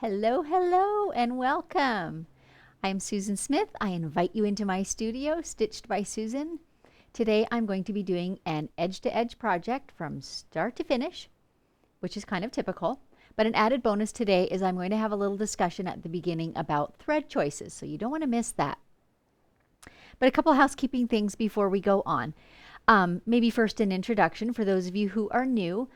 Hello, hello, and welcome. I'm Susan Smith. I invite you into my studio, Stitched by Susan. Today I'm going to be doing an edge-to-edge project from start to finish, which is kind of typical. But an added bonus today is I'm going to have a little discussion at the beginning about thread choices, so you don't want to miss that. But a couple housekeeping things before we go on. Maybe first an introduction for those of you who are new.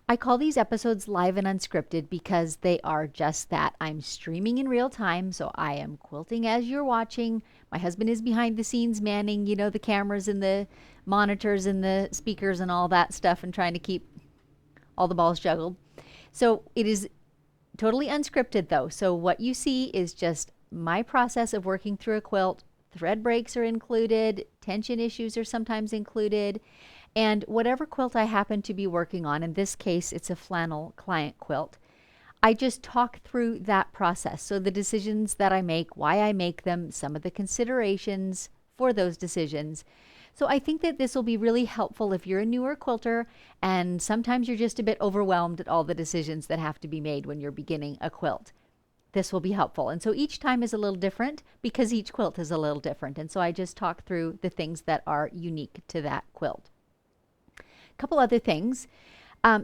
I call these episodes live and unscripted because they are just that. I'm streaming in real time, so I am quilting as you're watching. My husband is behind the scenes manning, the cameras and the monitors and the speakers and all that stuff and trying to keep all the balls juggled. So it is totally unscripted though. So what you see is just my process of working through a quilt. Thread breaks are included, tension issues are sometimes included. And whatever quilt I happen to be working on, in this case, it's a flannel client quilt, I just talk through that process. So the decisions that I make, why I make them, some of the considerations for those decisions. So I think that this will be really helpful if you're a newer quilter and sometimes you're just a bit overwhelmed at all the decisions that have to be made when you're beginning a quilt. This will be helpful. And so each time is a little different because each quilt is a little different. And so I just talk through the things that are unique to that quilt. Couple other things.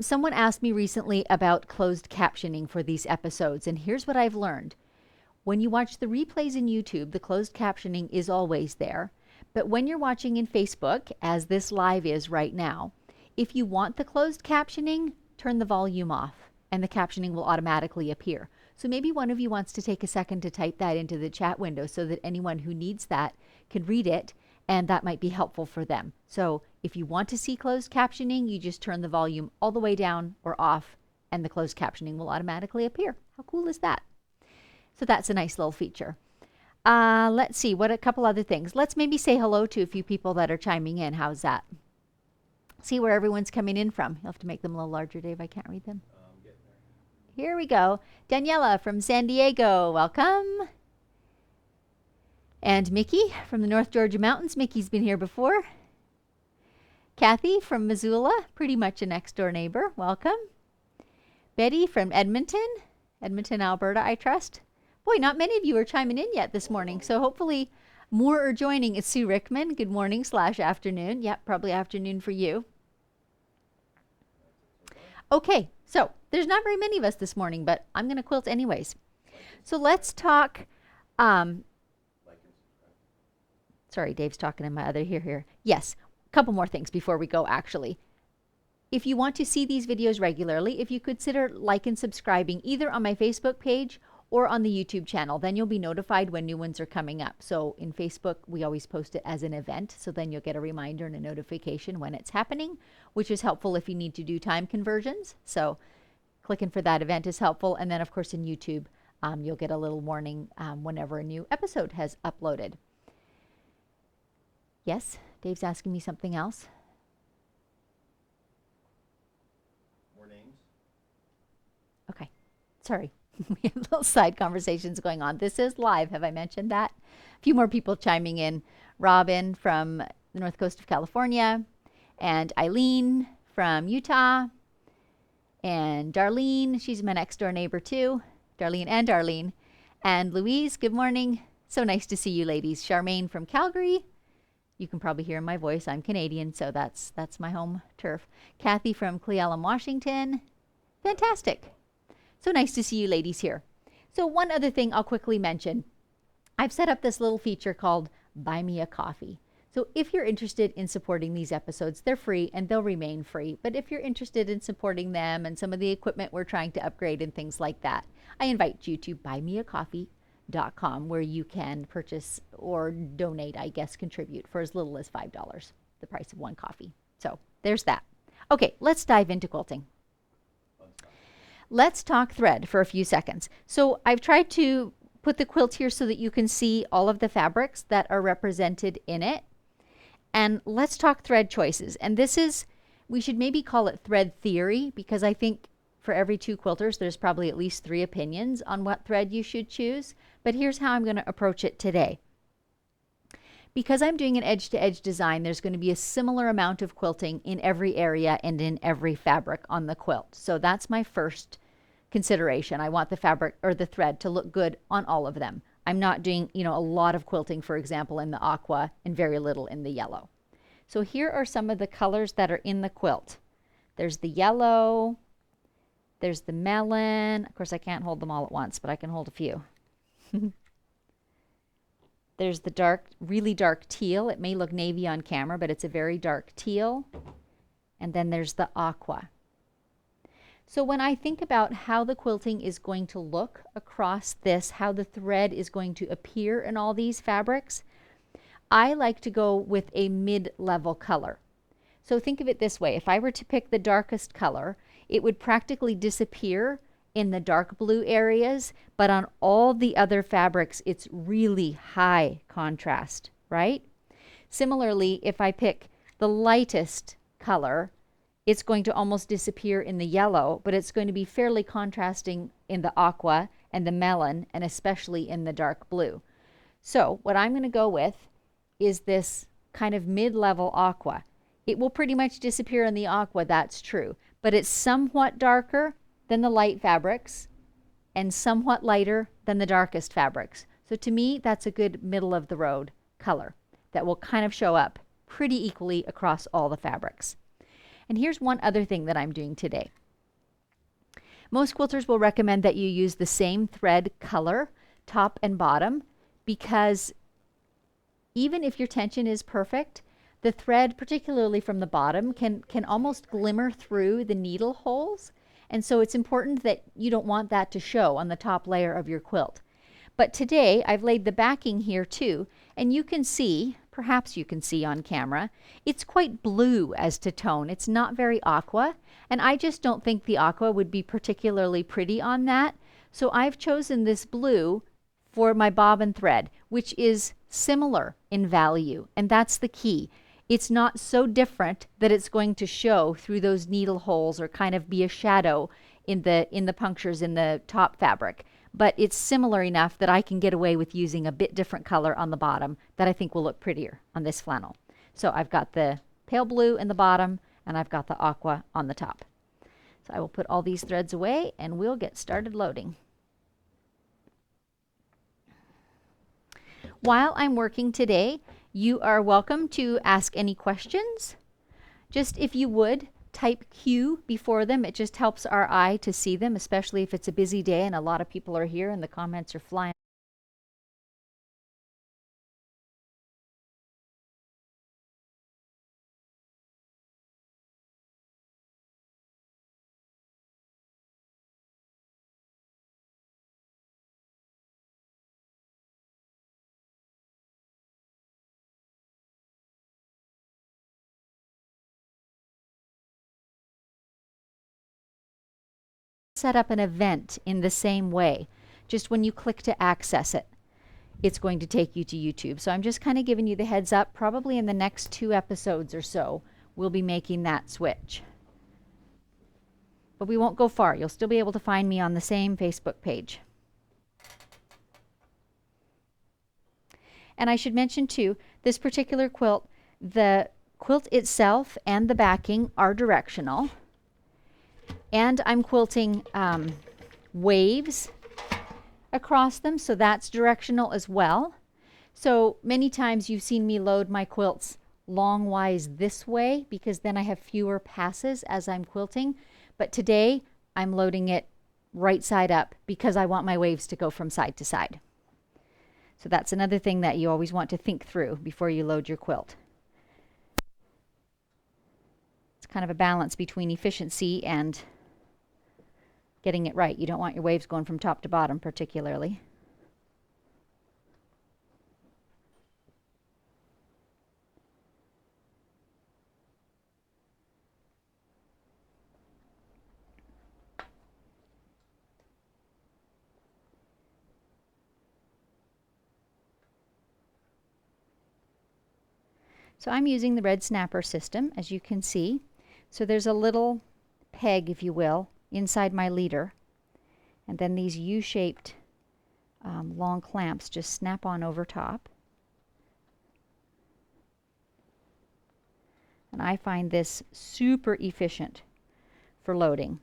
Someone asked me recently about closed captioning for these episodes, and here's what I've learned. When you watch the replays in YouTube, the closed captioning is always there. But when you're watching in Facebook, as this live is right now, if you want the closed captioning, turn the volume off, and the captioning will automatically appear. So maybe one of you wants to take a second to type that into the chat window so that anyone who needs that can read it, and that might be helpful for them. So if you want to see closed captioning, you just turn the volume all the way down or off, and the closed captioning will automatically appear. How cool is that? So that's a nice little feature. Let's see, what a couple other things. Let's maybe say hello to a few people that are chiming in. How's that? See where everyone's coming in from. You'll have to make them a little larger, Dave. I can't read them. Here we go. Daniela from San Diego, welcome. And Mickey from the North Georgia Mountains. Mickey's been here before. Kathy from Missoula, pretty much a next door neighbor. Welcome. Betty from Edmonton, Alberta, I trust. Boy, not many of you are chiming in yet this morning, so hopefully more are joining. It's Sue Rickman. Good morning / afternoon. Yep, probably afternoon for you. Okay, so there's not very many of us this morning, but I'm going to quilt anyways. So let's talk. Sorry, Dave's talking in my other here. Yes, a couple more things before we go, actually. If you want to see these videos regularly, if you consider like and subscribing either on my Facebook page or on the YouTube channel, then you'll be notified when new ones are coming up. So in Facebook, we always post it as an event, so then you'll get a reminder and a notification when it's happening, which is helpful if you need to do time conversions. So clicking for that event is helpful. And then, of course, in YouTube, you'll get a little warning whenever a new episode has uploaded. Yes, Dave's asking me something else. More names? Okay, sorry. We have little side conversations going on. This is live. Have I mentioned that? A few more people chiming in. Robin from the north coast of California, and Eileen from Utah, and Darlene. She's my next door neighbor too. Darlene. And Louise, good morning. So nice to see you ladies. Charmaine from Calgary. You can probably hear in my voice, I'm Canadian, so that's my home turf. Kathy from Cle Elum, Washington. Fantastic. So nice to see you ladies here. So one other thing I'll quickly mention. I've set up this little feature called Buy Me a Coffee. So if you're interested in supporting these episodes, they're free and they'll remain free. But if you're interested in supporting them and some of the equipment we're trying to upgrade and things like that, I invite you to buymeacoffee.com, where you can purchase or donate, I guess, contribute for as little as $5, the price of one coffee. So there's that. Okay, let's dive into quilting. Let's talk thread for a few seconds. So I've tried to put the quilt here so that you can see all of the fabrics that are represented in it. And let's talk thread choices. And this is, we should maybe call it thread theory, because I think for every two quilters, there's probably at least 3 opinions on what thread you should choose. But here's how I'm going to approach it today. Because I'm doing an edge-to-edge design, there's going to be a similar amount of quilting in every area and in every fabric on the quilt. So that's my first consideration. I want the fabric or the thread to look good on all of them. I'm not doing, a lot of quilting, for example, in the aqua and very little in the yellow. So here are some of the colors that are in the quilt. There's the yellow, there's the melon. Of course, I can't hold them all at once, but I can hold a few. There's the dark, really dark teal. It may look navy on camera, but it's a very dark teal. And then there's the aqua. So when I think about how the quilting is going to look across this, how the thread is going to appear in all these fabrics, I like to go with a mid-level color. So think of it this way. If I were to pick the darkest color, it would practically disappear in the dark blue areas, but on all the other fabrics, it's really high contrast, right? Similarly, if I pick the lightest color, it's going to almost disappear in the yellow, but it's going to be fairly contrasting in the aqua and the melon, and especially in the dark blue. So what I'm going to go with is this kind of mid-level aqua. It will pretty much disappear in the aqua, that's true, but it's somewhat darker than the light fabrics and somewhat lighter than the darkest fabrics. So to me, that's a good middle of the road color that will kind of show up pretty equally across all the fabrics. And here's one other thing that I'm doing today. Most quilters will recommend that you use the same thread color, top and bottom, because even if your tension is perfect, the thread, particularly from the bottom, can almost glimmer through the needle holes. And so it's important that you don't want that to show on the top layer of your quilt. But today I've laid the backing here too, and you can see, perhaps you can see on camera, it's quite blue as to tone. It's not very aqua, and I just don't think the aqua would be particularly pretty on that. So I've chosen this blue for my bobbin thread, which is similar in value, and that's the key. It's not so different that it's going to show through those needle holes or kind of be a shadow in the punctures in the top fabric. But it's similar enough that I can get away with using a bit different color on the bottom that I think will look prettier on this flannel. So I've got the pale blue in the bottom and I've got the aqua on the top. So I will put all these threads away and we'll get started loading. While I'm working today, you are welcome to ask any questions. Just if you would, type Q before them. It just helps our eye to see them, especially if it's a busy day and a lot of people are here and the comments are flying. Set up an event in the same way. Just when you click to access it, it's going to take you to YouTube. So I'm just kind of giving you the heads up. Probably in the next 2 episodes or so, we'll be making that switch. But we won't go far. You'll still be able to find me on the same Facebook page. And I should mention too, this particular quilt, the quilt itself and the backing are directional. And I'm quilting waves across them, so that's directional as well. So many times you've seen me load my quilts longwise this way because then I have fewer passes as I'm quilting. But today I'm loading it right side up because I want my waves to go from side to side. So that's another thing that you always want to think through before you load your quilt. It's kind of a balance between efficiency and getting it right. You don't want your waves going from top to bottom particularly. So I'm using the red snapper system, as you can see. So there's a little peg, if you will, inside my leader. And then these U-shaped long clamps just snap on over top. And I find this super efficient for loading.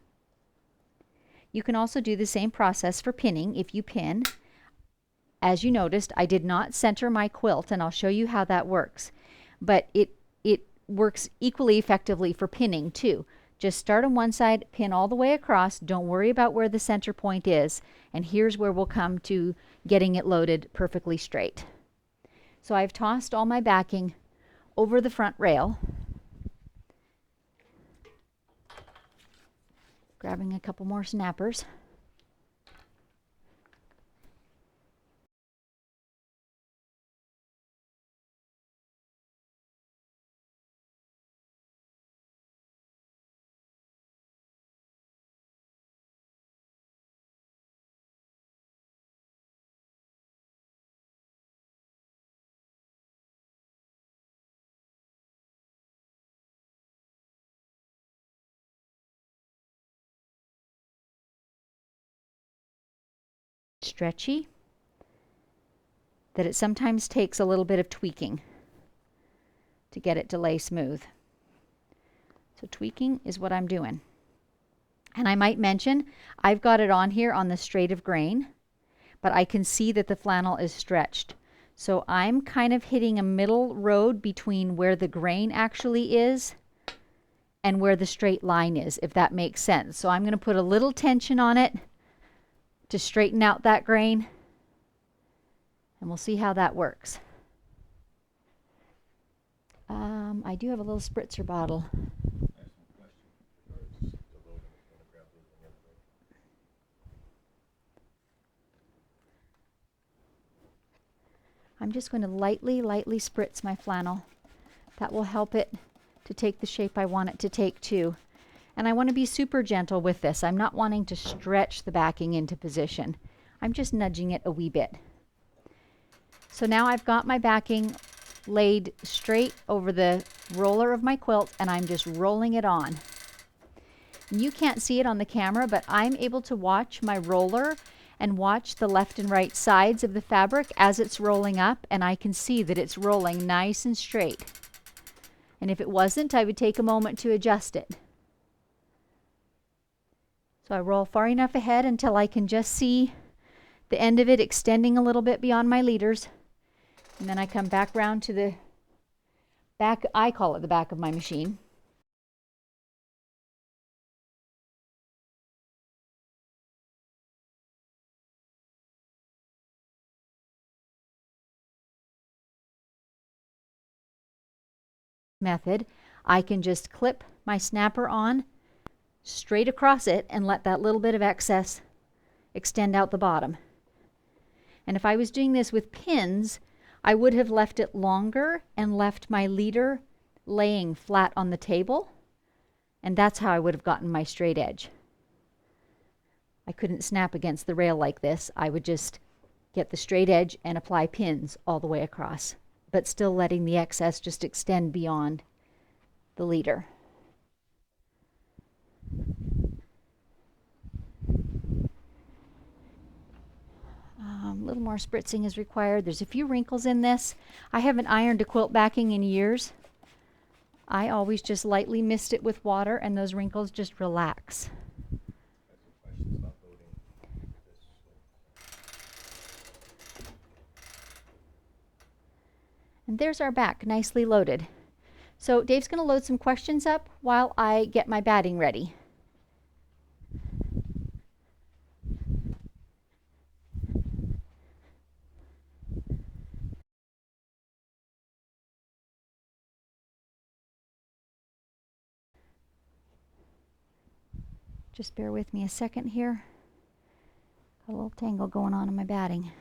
You can also do the same process for pinning if you pin. As you noticed, I did not center my quilt, and I'll show you how that works. But it works equally effectively for pinning too. Just start on one side, pin all the way across. Don't worry about where the center point is. And here's where we'll come to getting it loaded perfectly straight. So I've tossed all my backing over the front rail. Grabbing a couple more snappers. Stretchy, that it sometimes takes a little bit of tweaking to get it to lay smooth. So tweaking is what I'm doing. And I might mention, I've got it on here on the straight of grain, but I can see that the flannel is stretched. So I'm kind of hitting a middle road between where the grain actually is and where the straight line is, if that makes sense. So I'm going to put a little tension on it to straighten out that grain, and we'll see how that works. I do have a little spritzer bottle. I'm just going to lightly spritz my flannel. That will help it to take the shape I want it to take too. And I want to be super gentle with this. I'm not wanting to stretch the backing into position. I'm just nudging it a wee bit. So now I've got my backing laid straight over the roller of my quilt, and I'm just rolling it on. You can't see it on the camera, but I'm able to watch my roller and watch the left and right sides of the fabric as it's rolling up, and I can see that it's rolling nice and straight. And if it wasn't, I would take a moment to adjust it. So I roll far enough ahead until I can just see the end of it extending a little bit beyond my leaders. And then I come back round to the back, I call it the back of my machine. Method, I can just clip my snapper on straight across it and let that little bit of excess extend out the bottom. And if I was doing this with pins, I would have left it longer and left my leader laying flat on the table, and that's how I would have gotten my straight edge. I couldn't snap against the rail like this. I would just get the straight edge and apply pins all the way across, but still letting the excess just extend beyond the leader. A little more spritzing is required. There's a few wrinkles in this. I haven't ironed a quilt backing in years. I always just lightly mist it with water, and those wrinkles just relax. And there's our back, nicely loaded. So Dave's going to load some questions up while I get my batting ready. Just bear with me a second here. Got a little tangle going on in my batting.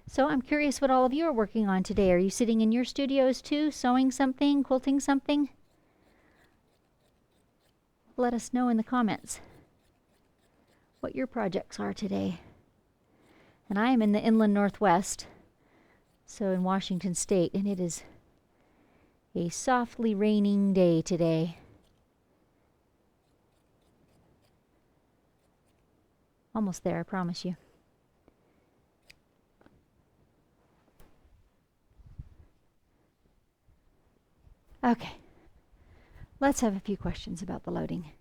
So I'm curious what all of you are working on today. Are you sitting in your studios too, sewing something, quilting something? Let us know in the comments what your projects are today. And I am in the inland northwest, so in Washington State, and it is a softly raining day today. Almost there, I promise you. Okay. Let's have a few questions about the loading.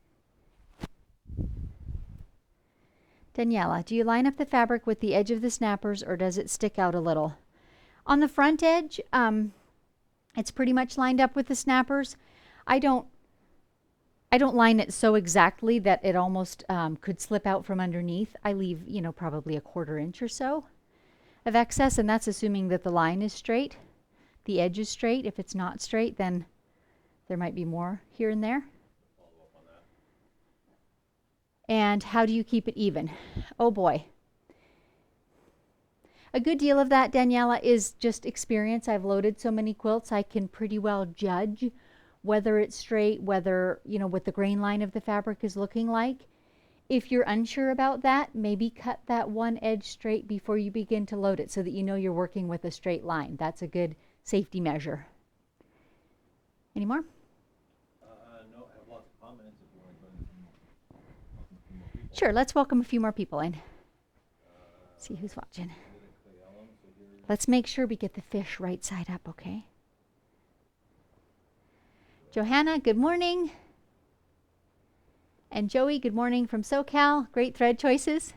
Daniela, do you line up the fabric with the edge of the snappers or does it stick out a little? On the front edge, it's pretty much lined up with the snappers. I don't line it so exactly that it almost could slip out from underneath. I leave, probably a 1/4 inch or so of excess, and that's assuming that the line is straight, the edge is straight. If it's not straight, then there might be more here and there. Follow up on that. And how do you keep it even? Oh boy. A good deal of that, Daniela, is just experience. I've loaded so many quilts, I can pretty well judge whether it's straight, whether, what the grain line of the fabric is looking like. If you're unsure about that, maybe cut that one edge straight before you begin to load it so that you know you're working with a straight line. That's a good safety measure. Any more? No, I have lots of comments if you want to go into welcome a few more people. Sure, let's welcome a few more people in. See who's watching. Let's make sure we get the fish right side up, okay? Johanna, good morning. And Joey, good morning from SoCal. Great thread choices.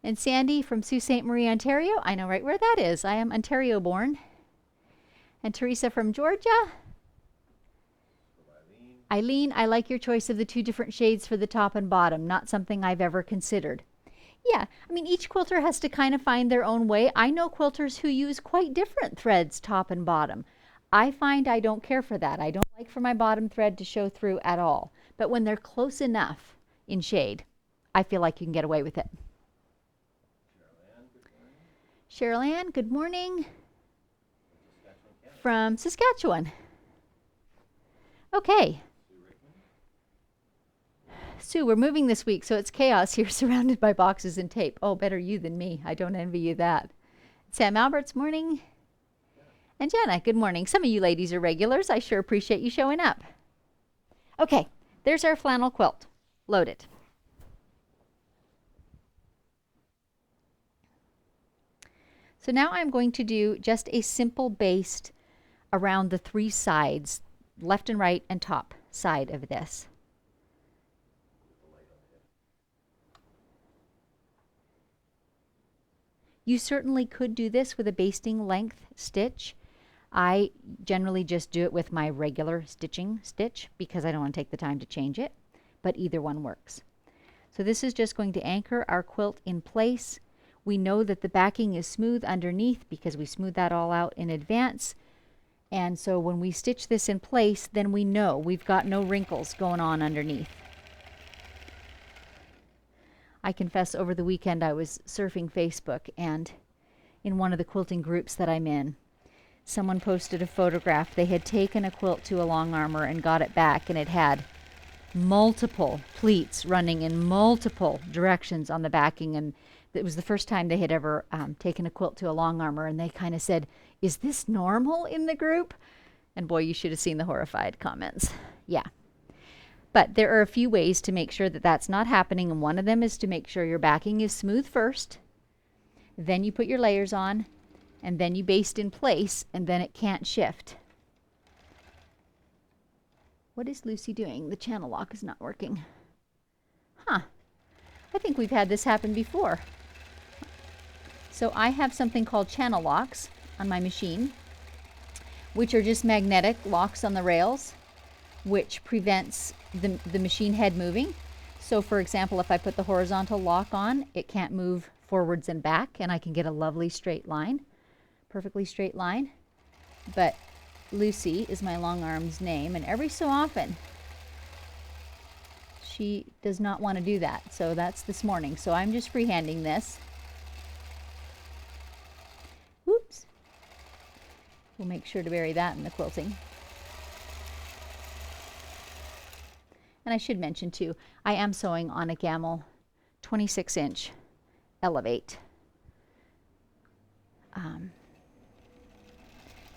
And Sandy from Sault Ste. Marie, Ontario. I know right where that is. I am Ontario born. And Teresa from Georgia. Eileen, I like your choice of the 2 different shades for the top and bottom. Not something I've ever considered. Yeah, I mean, each quilter has to kind of find their own way. I know quilters who use quite different threads, top and bottom. I find I don't care for that. I don't like for my bottom thread to show through at all. But when they're close enough in shade, I feel like you can get away with it. Cheryl Ann, good morning. From Saskatchewan. Okay. Sue, we're moving this week, so it's chaos here surrounded by boxes and tape. Oh, better you than me. I don't envy you that. Sam Alberts, morning. And Jenna, good morning. Some of you ladies are regulars. I sure appreciate you showing up. Okay, there's our flannel quilt. Loaded. So now I'm going to do just a simple baste around the 3 sides, left and right and top side of this. You certainly could do this with a basting length stitch. I generally just do it with my regular stitching stitch because I don't want to take the time to change it, but either one works. So this is just going to anchor our quilt in place. We know that the backing is smooth underneath because we smooth that all out in advance. And so when we stitch this in place, then we know we've got no wrinkles going on underneath. I confess over the weekend I was surfing Facebook, and in one of the quilting groups that I'm in, someone posted a photograph. They had taken a quilt to a long armor and got it back, and it had multiple pleats running in multiple directions on the backing, and it was the first time they had ever taken a quilt to a long armor, and they kind of said, "Is this normal in the group?" And boy, you should have seen the horrified comments. Yeah. But there are a few ways to make sure that that's not happening, and one of them is to make sure your backing is smooth first, then you put your layers on, and then you baste in place, and then it can't shift. What is Lucy doing? The channel lock is not working. Huh. I think we've had this happen before. So I have something called channel locks on my machine, which are just magnetic locks on the rails, which prevents the machine head moving. So for example, if I put the horizontal lock on, it can't move forwards and back, and I can get a lovely straight line, perfectly straight line. But Lucy is my long arm's name, and every so often she does not want to do that. So that's this morning. So I'm just freehanding this. Whoops. We'll make sure to bury that in the quilting. And I should mention too, I am sewing on a Gamel 26-inch Elevate.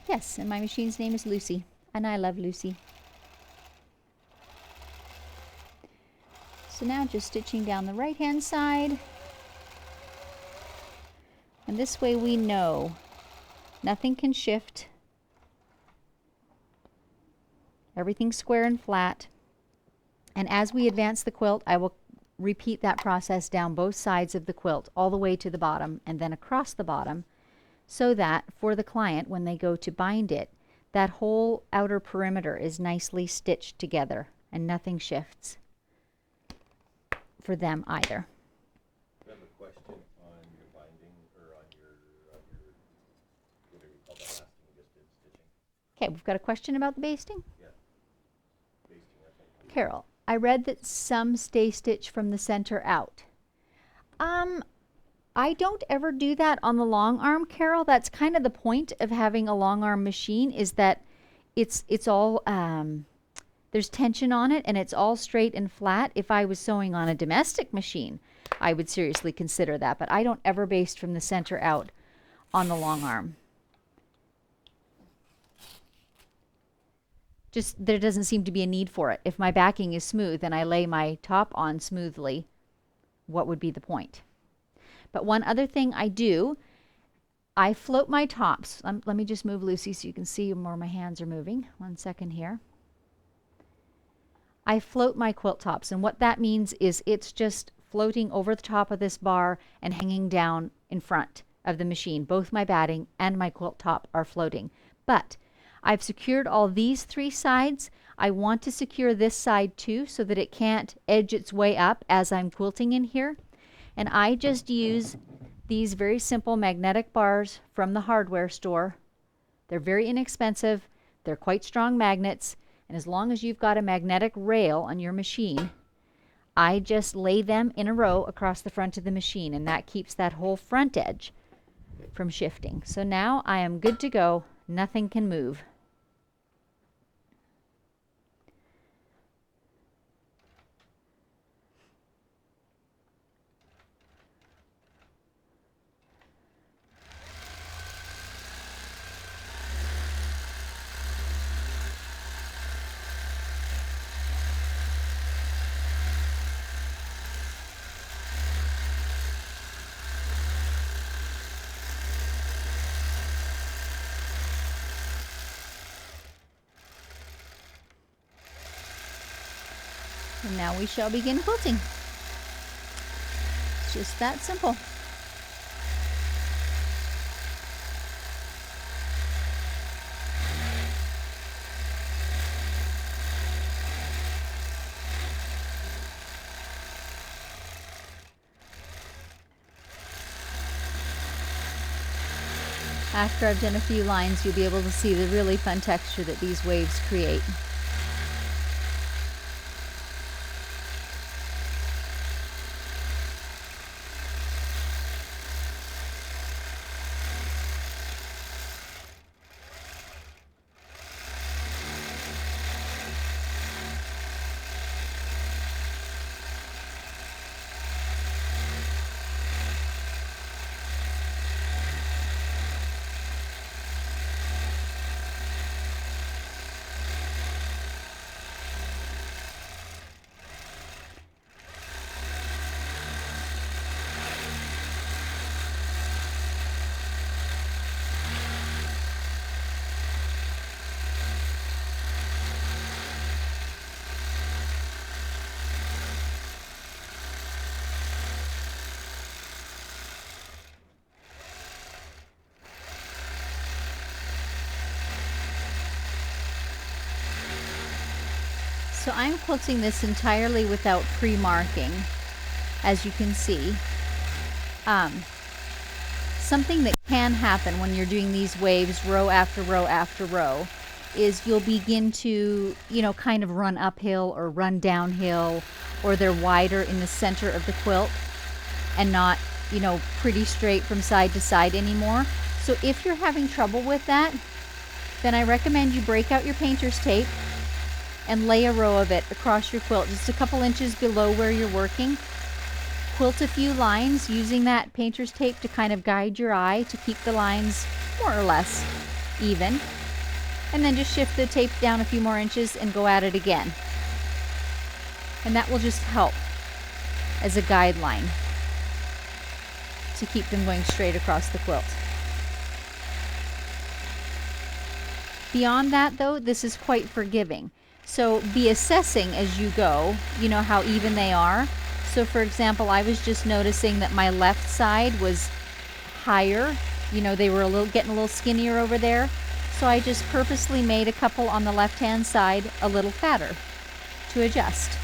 Yes, and my machine's name is Lucy, and I love Lucy. So now just stitching down the right-hand side. And this way we know nothing can shift. Everything's square and flat. And as we advance the quilt, I will repeat that process down both sides of the quilt, all the way to the bottom and then across the bottom, so that for the client, when they go to bind it, that whole outer perimeter is nicely stitched together and nothing shifts for them either. I have a question on your binding, or on your whatever you call that basting you just did, stitching. Okay, we've got a question about the basting. Yeah. Basting, I think. Carol, I read that some stay stitch from the center out. I don't ever do that on the long arm, Carol. That's kind of the point of having a long arm machine, is that it's all there's tension on it and it's all straight and flat. If I was sewing on a domestic machine, I would seriously consider that, but I don't ever baste from the center out on the long arm. Just there doesn't seem to be a need for it. If my backing is smooth and I lay my top on smoothly, what would be the point? But one other thing I do, I float my tops. Let me just move Lucy so you can see where my hands are moving. 1 second here. I float my quilt tops, and what that means is it's just floating over the top of this bar and hanging down in front of the machine. Both my batting and my quilt top are floating. But I've secured all these 3 sides. I want to secure this side too so that it can't edge its way up as I'm quilting in here. And I just use these very simple magnetic bars from the hardware store. They're very inexpensive. They're quite strong magnets. And as long as you've got a magnetic rail on your machine, I just lay them in a row across the front of the machine, and that keeps that whole front edge from shifting. So now I am good to go. Nothing can move. And now we shall begin quilting. It's just that simple. After I've done a few lines, you'll be able to see the really fun texture that these waves create. So I'm quilting this entirely without pre-marking, as you can see. Something that can happen when you're doing these waves row after row after row is you'll begin to, kind of run uphill or run downhill, or they're wider in the center of the quilt and not, pretty straight from side to side anymore. So if you're having trouble with that, then I recommend you break out your painter's tape and lay a row of it across your quilt, just a couple inches below where you're working. Quilt a few lines using that painter's tape to kind of guide your eye to keep the lines more or less even. And then just shift the tape down a few more inches and go at it again. And that will just help as a guideline to keep them going straight across the quilt. Beyond that though, this is quite forgiving. So be assessing as you go, you know, how even they are. So for example, I was just noticing that my left side was higher. You know, they were getting a little skinnier over there. So I just purposely made a couple on the left-hand side a little fatter to adjust.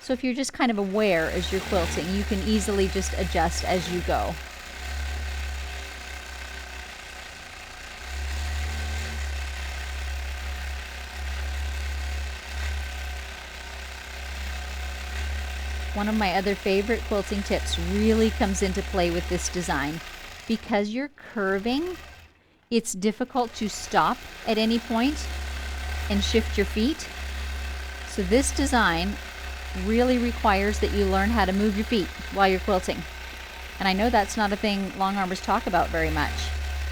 So if you're just kind of aware as you're quilting, you can easily just adjust as you go. One of my other favorite quilting tips really comes into play with this design. Because you're curving, it's difficult to stop at any point and shift your feet. So this design really requires that you learn how to move your feet while you're quilting. And I know that's not a thing long armers talk about very much,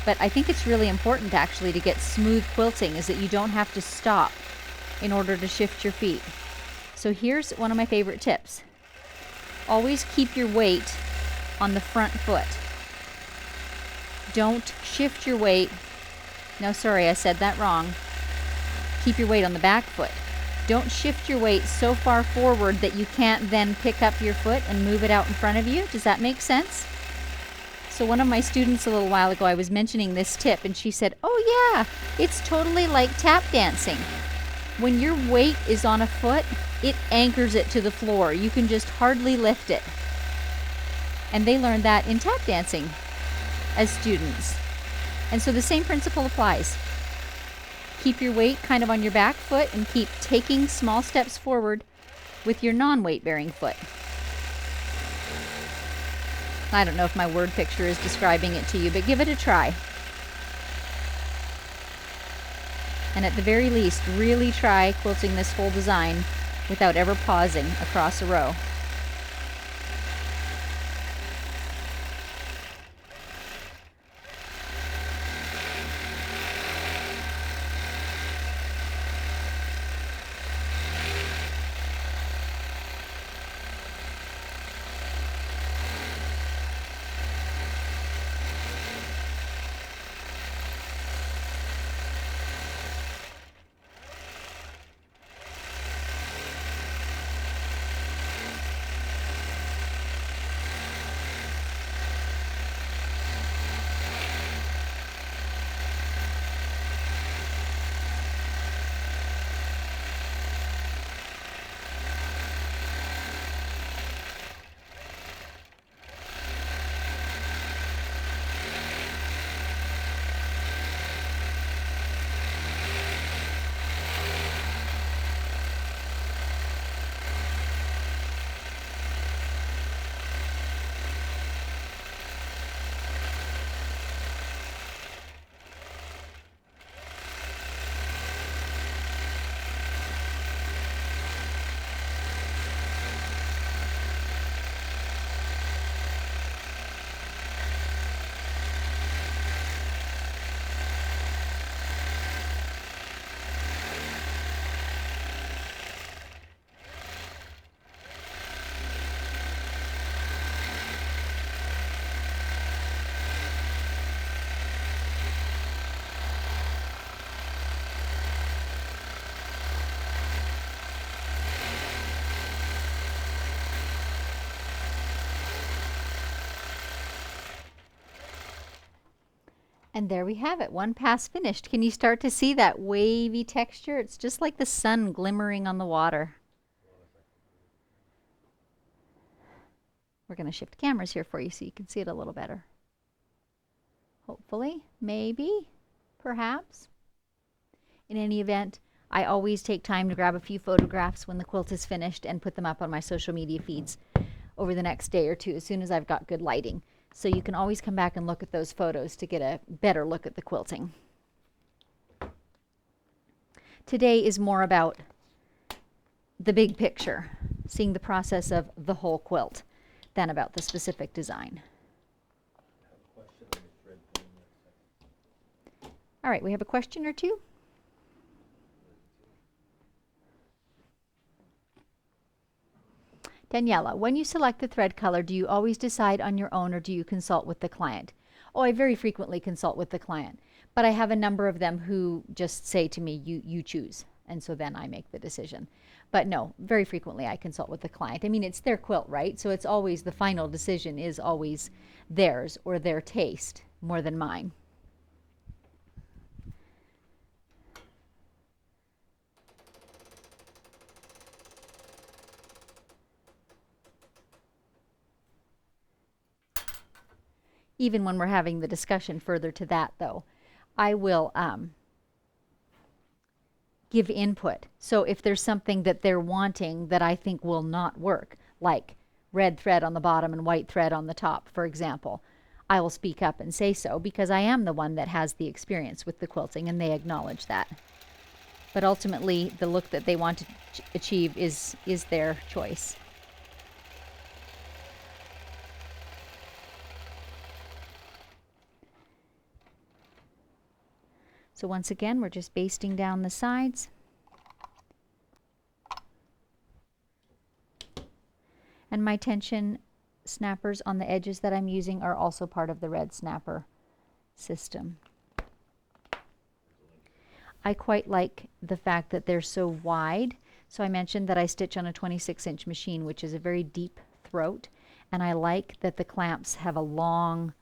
but I think it's really important actually to get smooth quilting, is that you don't have to stop in order to shift your feet. So here's one of my favorite tips. Always keep your weight on the front foot. Don't shift your weight. No, sorry, I said that wrong. Keep your weight on the back foot. Don't shift your weight so far forward that you can't then pick up your foot and move it out in front of you. Does that make sense? So one of my students a little while ago, I was mentioning this tip, and she said, oh yeah, it's totally like tap dancing. When your weight is on a foot, it anchors it to the floor. You can just hardly lift it. And they learned that in tap dancing as students. And so the same principle applies. Keep your weight kind of on your back foot and keep taking small steps forward with your non-weight bearing foot. I don't know if my word picture is describing it to you, but give it a try. And at the very least, really try quilting this whole design without ever pausing across a row. And there we have it, one pass finished. Can you start to see that wavy texture? It's just like the sun glimmering on the water. We're going to shift cameras here for you so you can see it a little better. Hopefully, maybe, perhaps. In any event, I always take time to grab a few photographs when the quilt is finished and put them up on my social media feeds over the next day or two as soon as I've got good lighting. So you can always come back and look at those photos to get a better look at the quilting. Today is more about the big picture, seeing the process of the whole quilt, than about the specific design. All right, we have a question or two. Daniela, when you select the thread color, do you always decide on your own or do you consult with the client? Oh, I very frequently consult with the client. But I have a number of them who just say to me, you choose. And so then I make the decision. But no, very frequently I consult with the client. I mean, it's their quilt, right? So it's always, the final decision is always theirs or their taste more than mine. Even when we're having the discussion further to that, though, I will give input. So if there's something that they're wanting that I think will not work, like red thread on the bottom and white thread on the top, for example, I will speak up and say so, because I am the one that has the experience with the quilting, and they acknowledge that. But ultimately, the look that they want to achieve is their choice. So once again, we're just basting down the sides. And my tension snappers on the edges that I'm using are also part of the red snapper system. I quite like the fact that they're so wide. So I mentioned that I stitch on a 26-inch machine, which is a very deep throat. And I like that the clamps have a long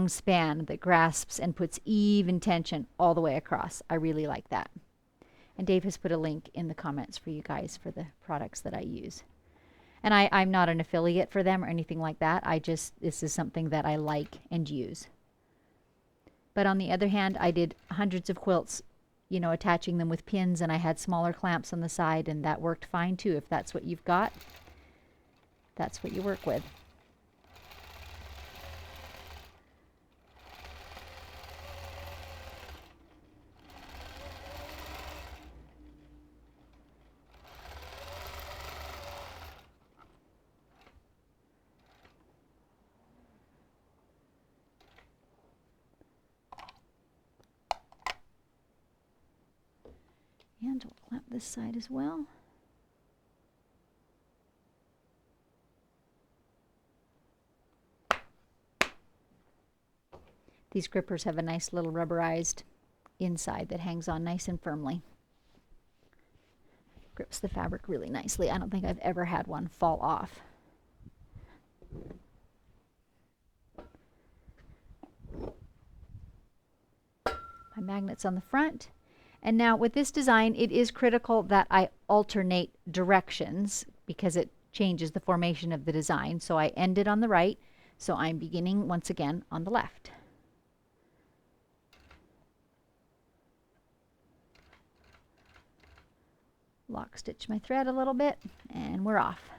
span that grasps and puts even tension all the way across. I really like that. And Dave has put a link in the comments for you guys for the products that I use. And I'm not an affiliate for them or anything like that. This is something that I like and use. But on the other hand, I did hundreds of quilts, you know, attaching them with pins, and I had smaller clamps on the side, and that worked fine too. If that's what you've got, that's what you work with. And we'll clamp this side as well. These grippers have a nice little rubberized inside that hangs on nice and firmly. Grips the fabric really nicely. I don't think I've ever had one fall off. My magnets on the front. And now with this design, it is critical that I alternate directions because it changes the formation of the design. So I ended on the right, so I'm beginning once again on the left. Lock stitch my thread a little bit, and we're off.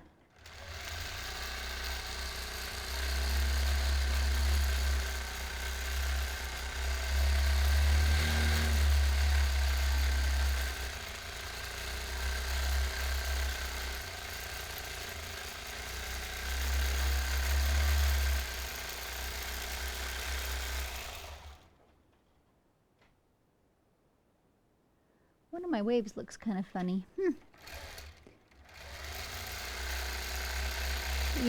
One of my waves looks kind of funny. You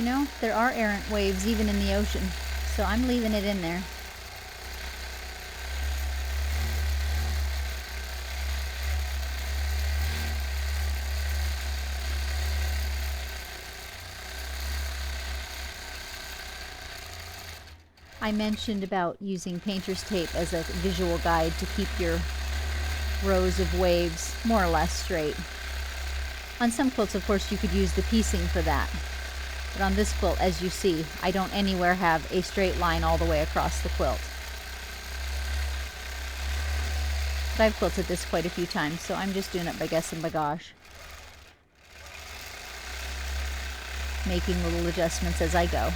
know, there are errant waves even in the ocean, so I'm leaving it in there. I mentioned about using painter's tape as a visual guide to keep your rows of waves more or less straight. On some quilts, of course, you could use the piecing for that. But on this quilt, as you see, I don't anywhere have a straight line all the way across the quilt. But I've quilted this quite a few times, so I'm just doing it by guess and bagage. Making little adjustments as I go.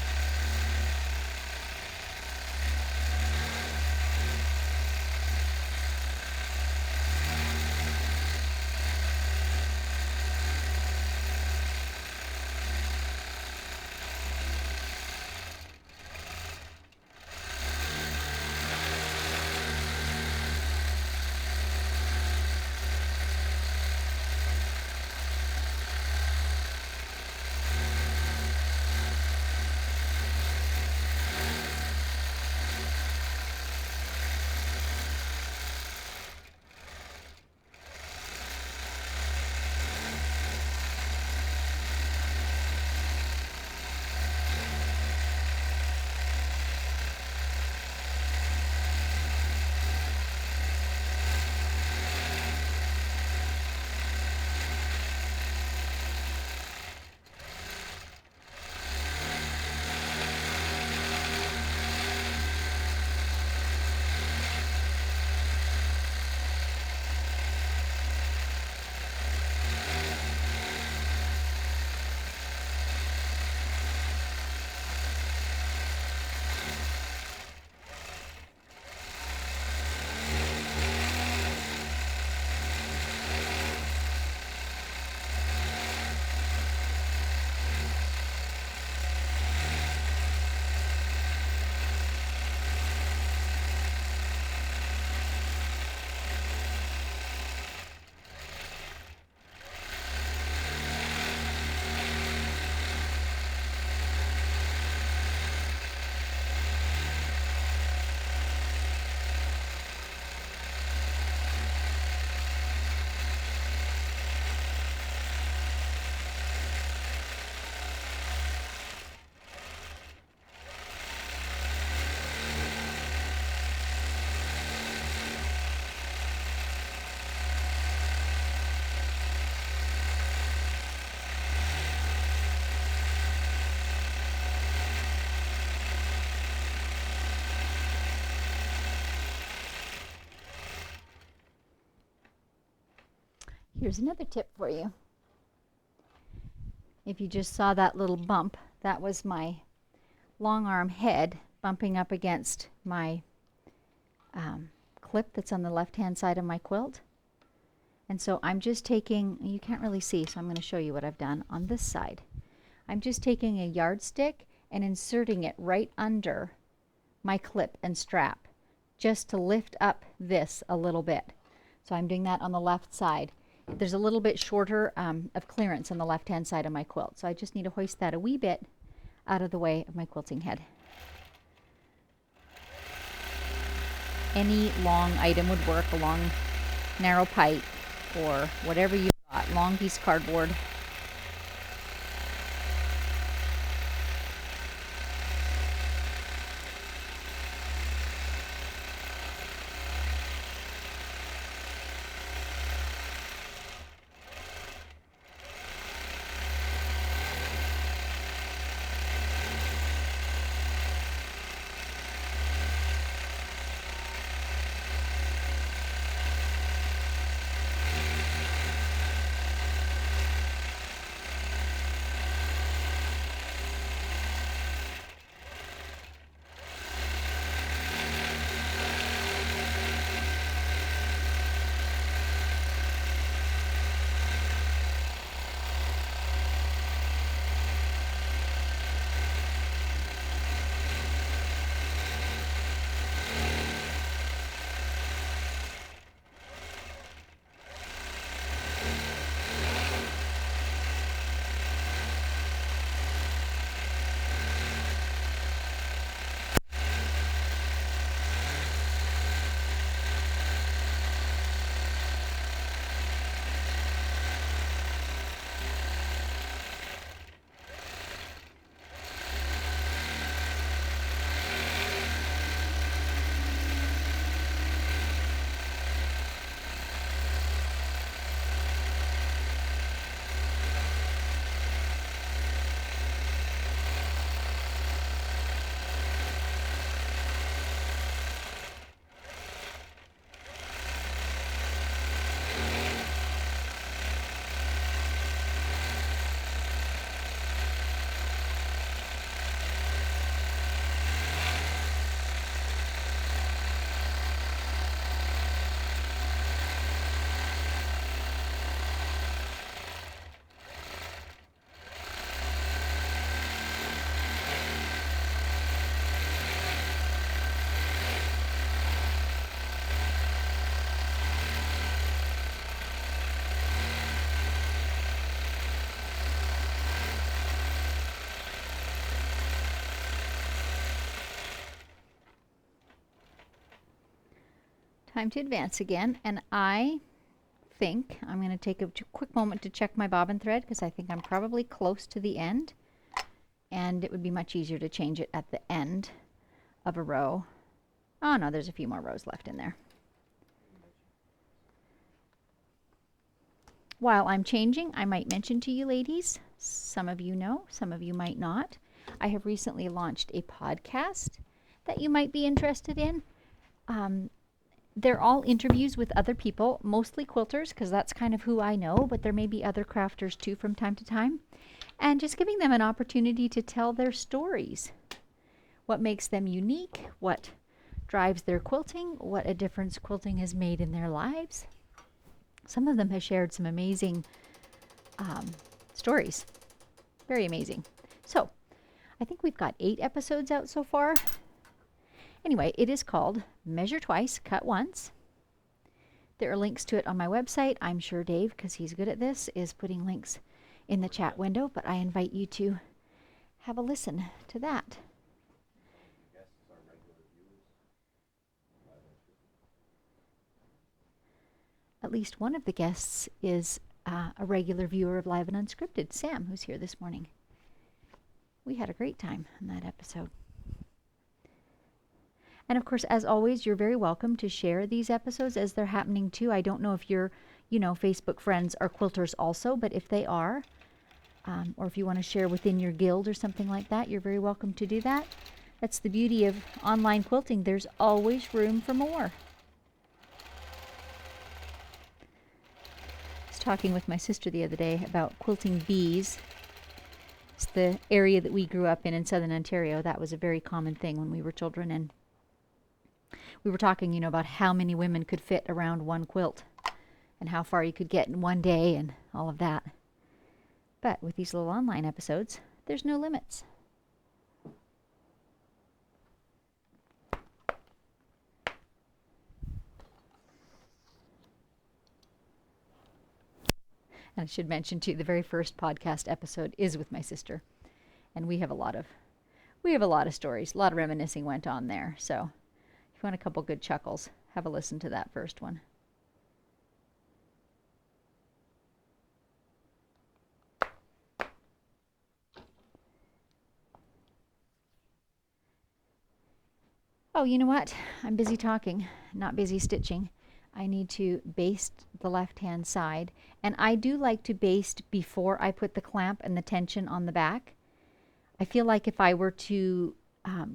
Here's another tip for you. If you just saw that little bump, that was my long arm head bumping up against my clip that's on the left-hand side of my quilt. And so I'm just taking, you can't really see, so I'm going to show you what I've done on this side. I'm just taking a yardstick and inserting it right under my clip and strap just to lift up this a little bit. So I'm doing that on the left side. There's a little bit shorter of clearance on the left-hand side of my quilt, so I just need to hoist that a wee bit out of the way of my quilting head. Any long item would work, a long narrow pipe or whatever you've got, long piece of cardboard. Time to advance again, and I think I'm going to take a quick moment to check my bobbin thread because I think I'm probably close to the end, and it would be much easier to change it at the end of a row. Oh no, there's a few more rows left in there. While I'm changing, I might mention to you ladies, some of you know, some of you might not, I have recently launched a podcast that you might be interested in. They're all interviews with other people, mostly quilters, because that's kind of who I know, but there may be other crafters too from time to time. And just giving them an opportunity to tell their stories. What makes them unique, what drives their quilting, what a difference quilting has made in their lives. Some of them have shared some amazing stories. Very amazing. So, I think we've got 8 episodes out so far. Anyway, it is called Measure Twice, Cut Once. There are links to it on my website. I'm sure Dave, because he's good at this, is putting links in the chat window, but I invite you to have a listen to that. At least one of the guests is a regular viewer of Live and Unscripted, Sam, who's here this morning. We had a great time on that episode. And of course, as always, you're very welcome to share these episodes as they're happening too. I don't know if your, Facebook friends are quilters also, but if they are, or if you want to share within your guild or something like that, you're very welcome to do that. That's the beauty of online quilting. There's always room for more. talking with my sister the other day about quilting bees. It's the area that we grew up in southern Ontario. That was a very common thing when we were children, and we were talking, about how many women could fit around one quilt and how far you could get in one day and all of that. But with these little online episodes, there's no limits. And I should mention too, the very first podcast episode is with my sister, and we have a lot of stories, a lot of reminiscing went on there. So if you want a couple good chuckles, have a listen to that first one. Oh, you know what? I'm busy talking, not busy stitching. I need to baste the left-hand side. And I do like to baste before I put the clamp and the tension on the back. I feel like if I were to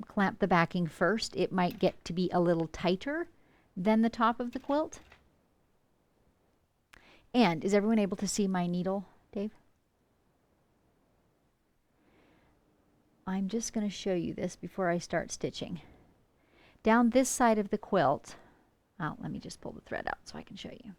clamp the backing first, it might get to be a little tighter than the top of the quilt. And is everyone able to see my needle, Dave? I'm just going to show you this before I start stitching. Down this side of the quilt, let me just pull the thread out so I can show you.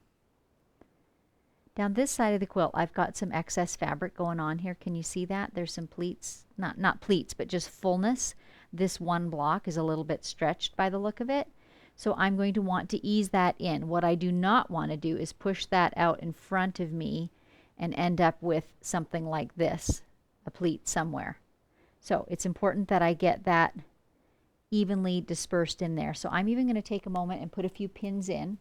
Down this side of the quilt, I've got some excess fabric going on here. Can you see that? There's some pleats, not pleats, but just fullness. This one block is a little bit stretched by the look of it. So I'm going to want to ease that in. What I do not want to do is push that out in front of me and end up with something like this, a pleat somewhere. So it's important that I get that evenly dispersed in there. So I'm even going to take a moment and put a few pins in.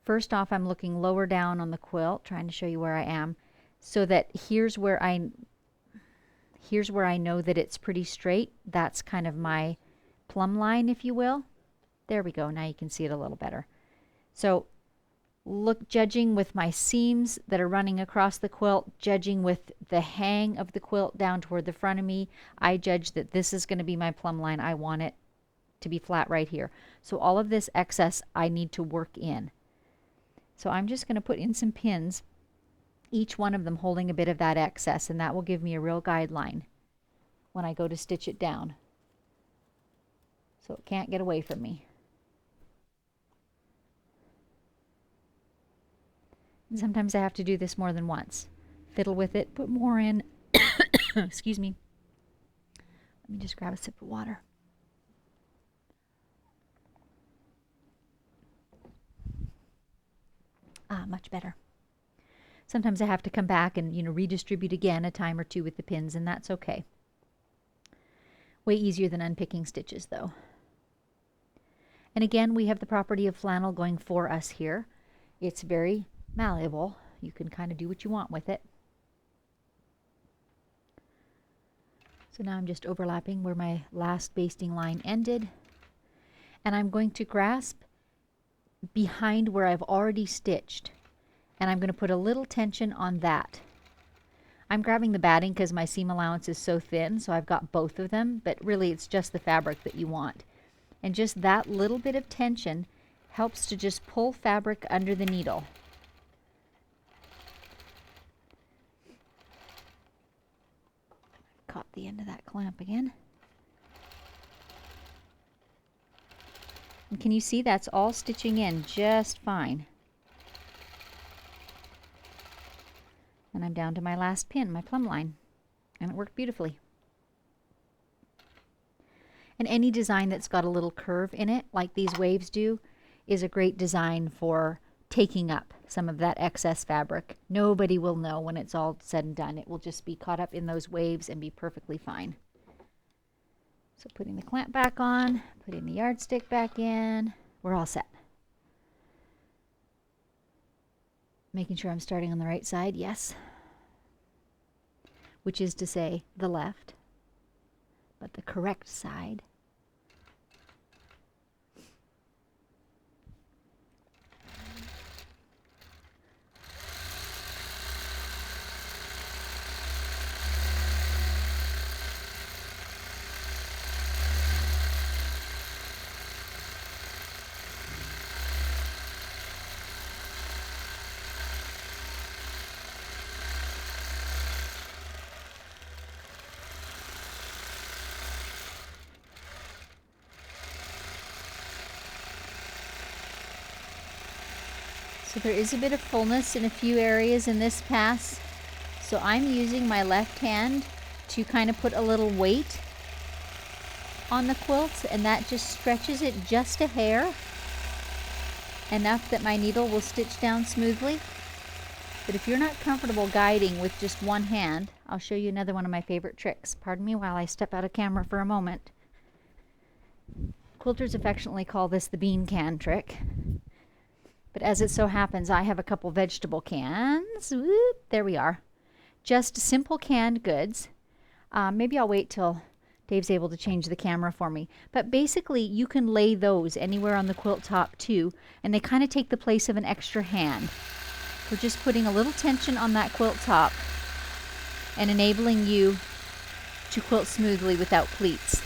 First off, I'm looking lower down on the quilt, trying to show you where I am, so that here's where I know that it's pretty straight. That's kind of my plumb line, if you will. There we go. Now you can see it a little better. So judging with my seams that are running across the quilt, judging with the hang of the quilt down toward the front of me, I judge that this is going to be my plumb line. I want it to be flat right here. So all of this excess I need to work in. So I'm just going to put in some pins, each one of them holding a bit of that excess, and that will give me a real guideline when I go to stitch it down. So it can't get away from me. And sometimes I have to do this more than once. Fiddle with it, put more in. Excuse me. Let me just grab a sip of water. Much better. Sometimes I have to come back and, redistribute again a time or two with the pins, and that's okay. Way easier than unpicking stitches, though. And again, we have the property of flannel going for us here. It's very malleable. You can kind of do what you want with it. So now I'm just overlapping where my last basting line ended. And I'm going to grasp behind where I've already stitched. And I'm going to put a little tension on that. I'm grabbing the batting because my seam allowance is so thin, so I've got both of them, but really it's just the fabric that you want. And just that little bit of tension helps to just pull fabric under the needle. Caught the end of that clamp again. And can you see that's all stitching in just fine? And I'm down to my last pin, my plumb line, and it worked beautifully. And any design that's got a little curve in it, like these waves do, is a great design for taking up some of that excess fabric. Nobody will know when it's all said and done. It will just be caught up in those waves and be perfectly fine. So putting the clamp back on, putting the yardstick back in, we're all set. Making sure I'm starting on the right side, yes. Which is to say, the left, but the correct side. So there is a bit of fullness in a few areas in this pass. So I'm using my left hand to kind of put a little weight on the quilt, and that just stretches it just a hair, enough that my needle will stitch down smoothly. But if you're not comfortable guiding with just one hand, I'll show you another one of my favorite tricks. Pardon me while I step out of camera for a moment. Quilters affectionately call this the bean can trick. But as it so happens, I have a couple vegetable cans. Whoop, there we are. Just simple canned goods. Maybe I'll wait till Dave's able to change the camera for me. But basically, you can lay those anywhere on the quilt top too, and they kind of take the place of an extra hand. We're just putting a little tension on that quilt top and enabling you to quilt smoothly without pleats.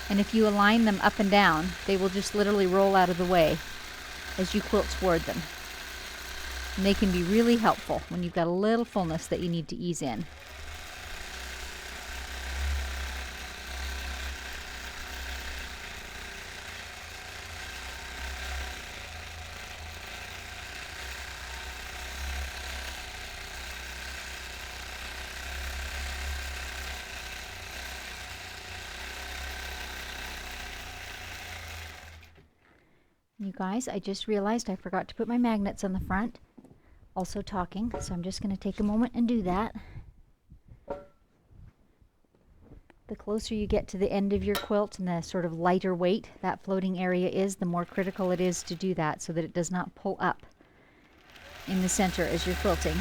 And if you align them up and down, they will just literally roll out of the way as you quilt toward them. And they can be really helpful when you've got a little fullness that you need to ease in. You guys, I just realized I forgot to put my magnets on the front. Also talking, so I'm just going to take a moment and do that. The closer you get to the end of your quilt and the sort of lighter weight that floating area is, the more critical it is to do that so that it does not pull up in the center as you're quilting.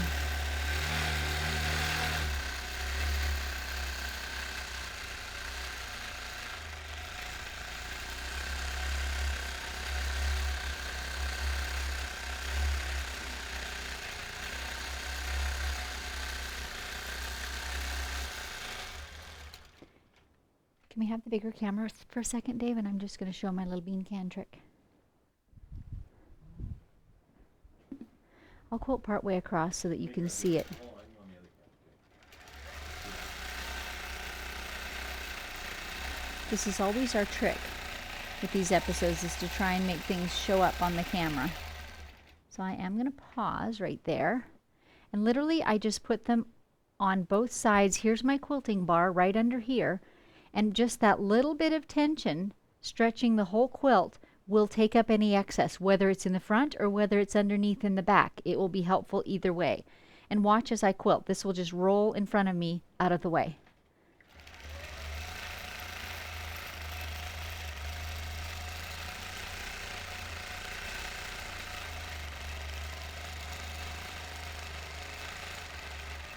Can we have the bigger camera for a second, Dave? And I'm just going to show my little bean can trick. I'll quilt part way across so that you can see it. This is always our trick with these episodes, is to try and make things show up on the camera. So I am going to pause right there. And literally I just put them on both sides. Here's my quilting bar right under here. And just that little bit of tension stretching the whole quilt will take up any excess, whether it's in the front or whether it's underneath in the back. It will be helpful either way. And watch as I quilt. This will just roll in front of me out of the way.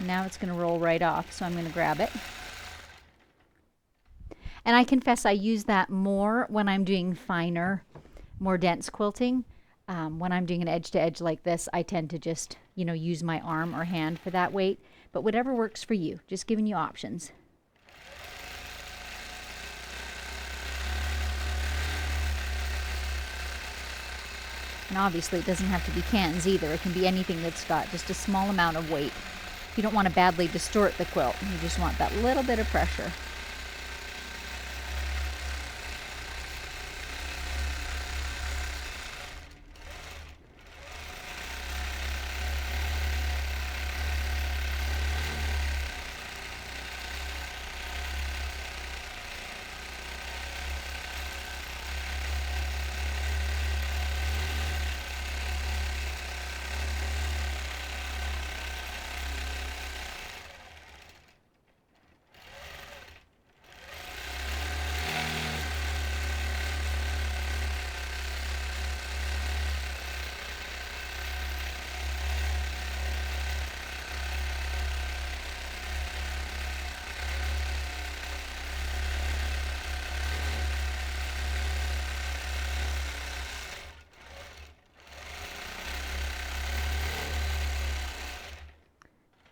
Now it's going to roll right off, so I'm going to grab it. And I confess I use that more when I'm doing finer, more dense quilting. When I'm doing an edge to edge like this, I tend to just, use my arm or hand for that weight. But whatever works for you, just giving you options. And obviously it doesn't have to be cans either. It can be anything that's got just a small amount of weight. You don't want to badly distort the quilt. You just want that little bit of pressure.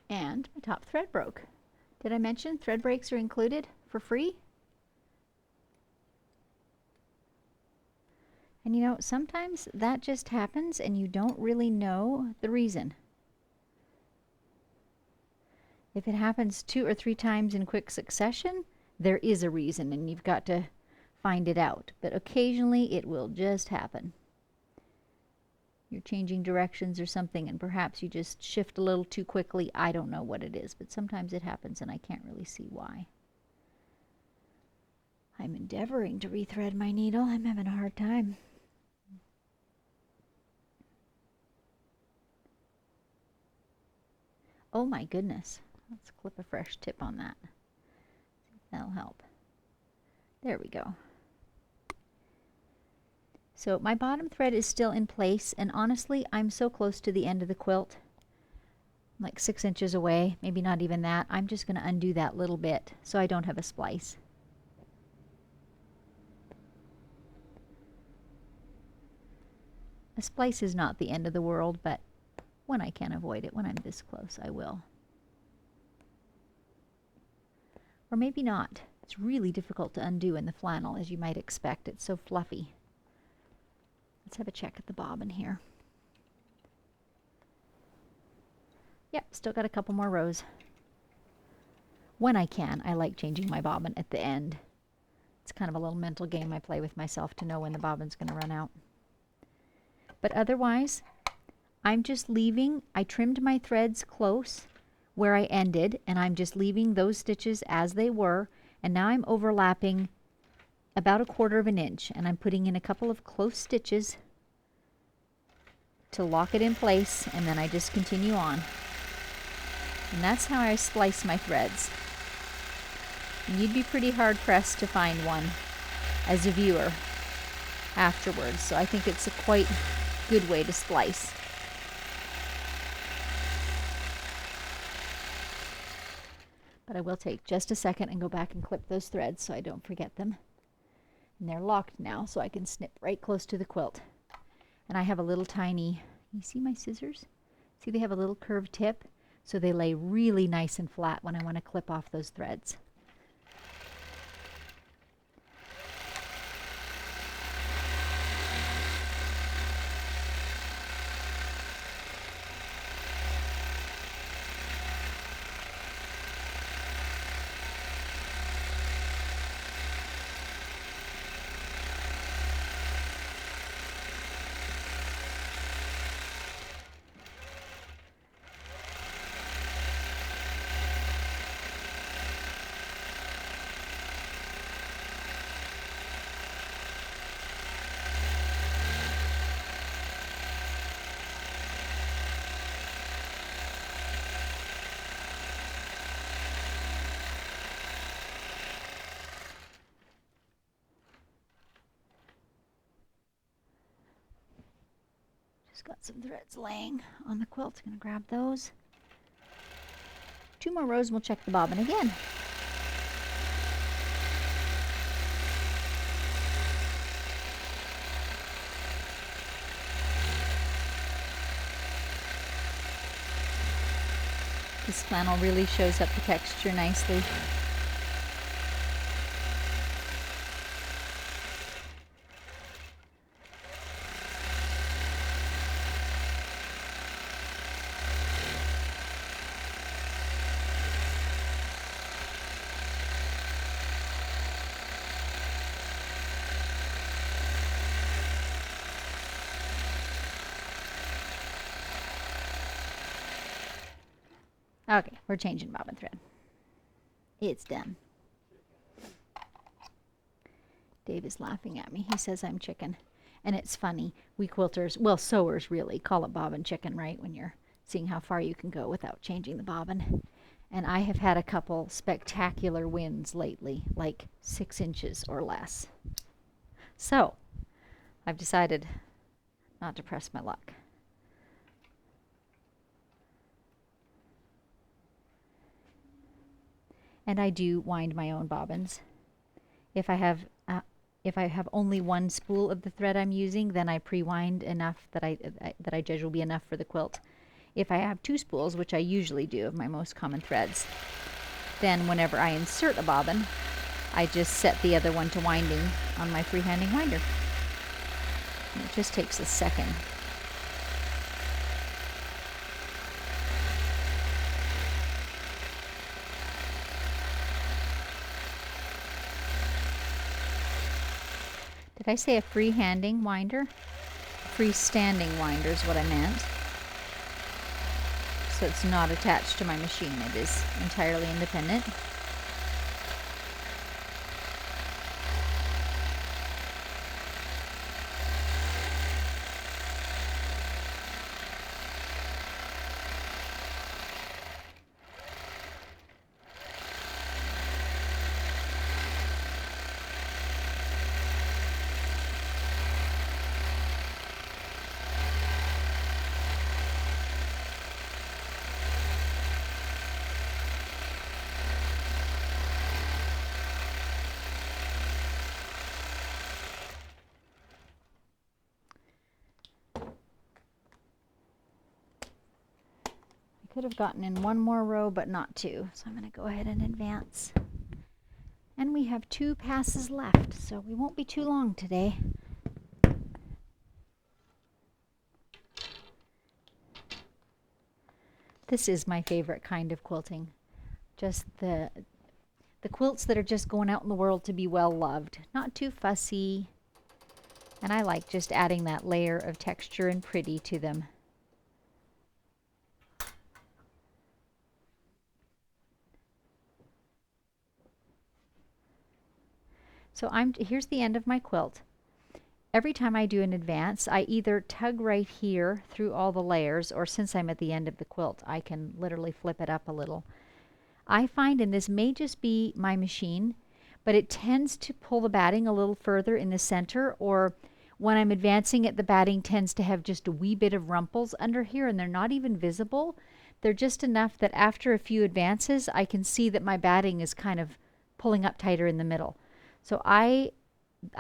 And my top thread broke. Did I mention thread breaks are included for free? And sometimes that just happens and you don't really know the reason. If it happens 2 or 3 times in quick succession, there is a reason, and you've got to find it out, but occasionally it will just happen. You're changing directions or something, and perhaps you just shift a little too quickly. I don't know what it is, but sometimes it happens, and I can't really see why. I'm endeavoring to rethread my needle. I'm having a hard time. Oh my goodness. Let's clip a fresh tip on that. That'll help. There we go. So my bottom thread is still in place, and honestly, I'm so close to the end of the quilt. I'm like 6 inches away, maybe not even that. I'm just going to undo that little bit so I don't have a splice. A splice is not the end of the world, but when I can avoid it, when I'm this close, I will. Or maybe not. It's really difficult to undo in the flannel, as you might expect. It's so fluffy. Let's have a check at the bobbin here. Yep, still got a couple more rows. When I can, I like changing my bobbin at the end. It's kind of a little mental game I play with myself to know when the bobbin's going to run out. But otherwise, I'm just leaving, I trimmed my threads close where I ended, and I'm just leaving those stitches as they were, and now I'm overlapping about 1/4 inch, and I'm putting in a couple of close stitches to lock it in place, and then I just continue on. And that's how I splice my threads. And you'd be pretty hard pressed to find one as a viewer afterwards, so I think it's a quite good way to splice. But I will take just a second and go back and clip those threads so I don't forget them. And they're locked now, so I can snip right close to the quilt. And I have a little tiny, you see my scissors? See, they have a little curved tip, so they lay really nice and flat when I want to clip off those threads. Just got some threads laying on the quilt. Gonna grab those. 2 more rows and we'll check the bobbin again. This flannel really shows up the texture nicely. Okay, we're changing bobbin thread. It's done. Dave is laughing at me. He says I'm chicken. And it's funny. We quilters, well, sewers really, call it bobbin chicken, right? When you're seeing how far you can go without changing the bobbin. And I have had a couple spectacular wins lately, like 6 inches or less. So, I've decided not to press my luck. And I do wind my own bobbins. If I have only one spool of the thread I'm using, then I pre-wind enough that I judge will be enough for the quilt. If I have 2 spools, which I usually do of my most common threads, then whenever I insert a bobbin, I just set the other one to winding on my freehanding winder. And it just takes a second. Did I say a freehanding winder? Freestanding winder is what I meant. So it's not attached to my machine. It is entirely independent. Could have gotten in one more row, but not two. So I'm going to go ahead and advance. And we have 2 passes left, so we won't be too long today. This is my favorite kind of quilting. Just the quilts that are just going out in the world to be well loved. Not too fussy. And I like just adding that layer of texture and pretty to them. So here's the end of my quilt. Every time I do an advance, I either tug right here through all the layers, or since I'm at the end of the quilt, I can literally flip it up a little. I find, and this may just be my machine, but it tends to pull the batting a little further in the center, or when I'm advancing it, the batting tends to have just a wee bit of rumples under here, and they're not even visible. They're just enough that after a few advances, I can see that my batting is kind of pulling up tighter in the middle. So I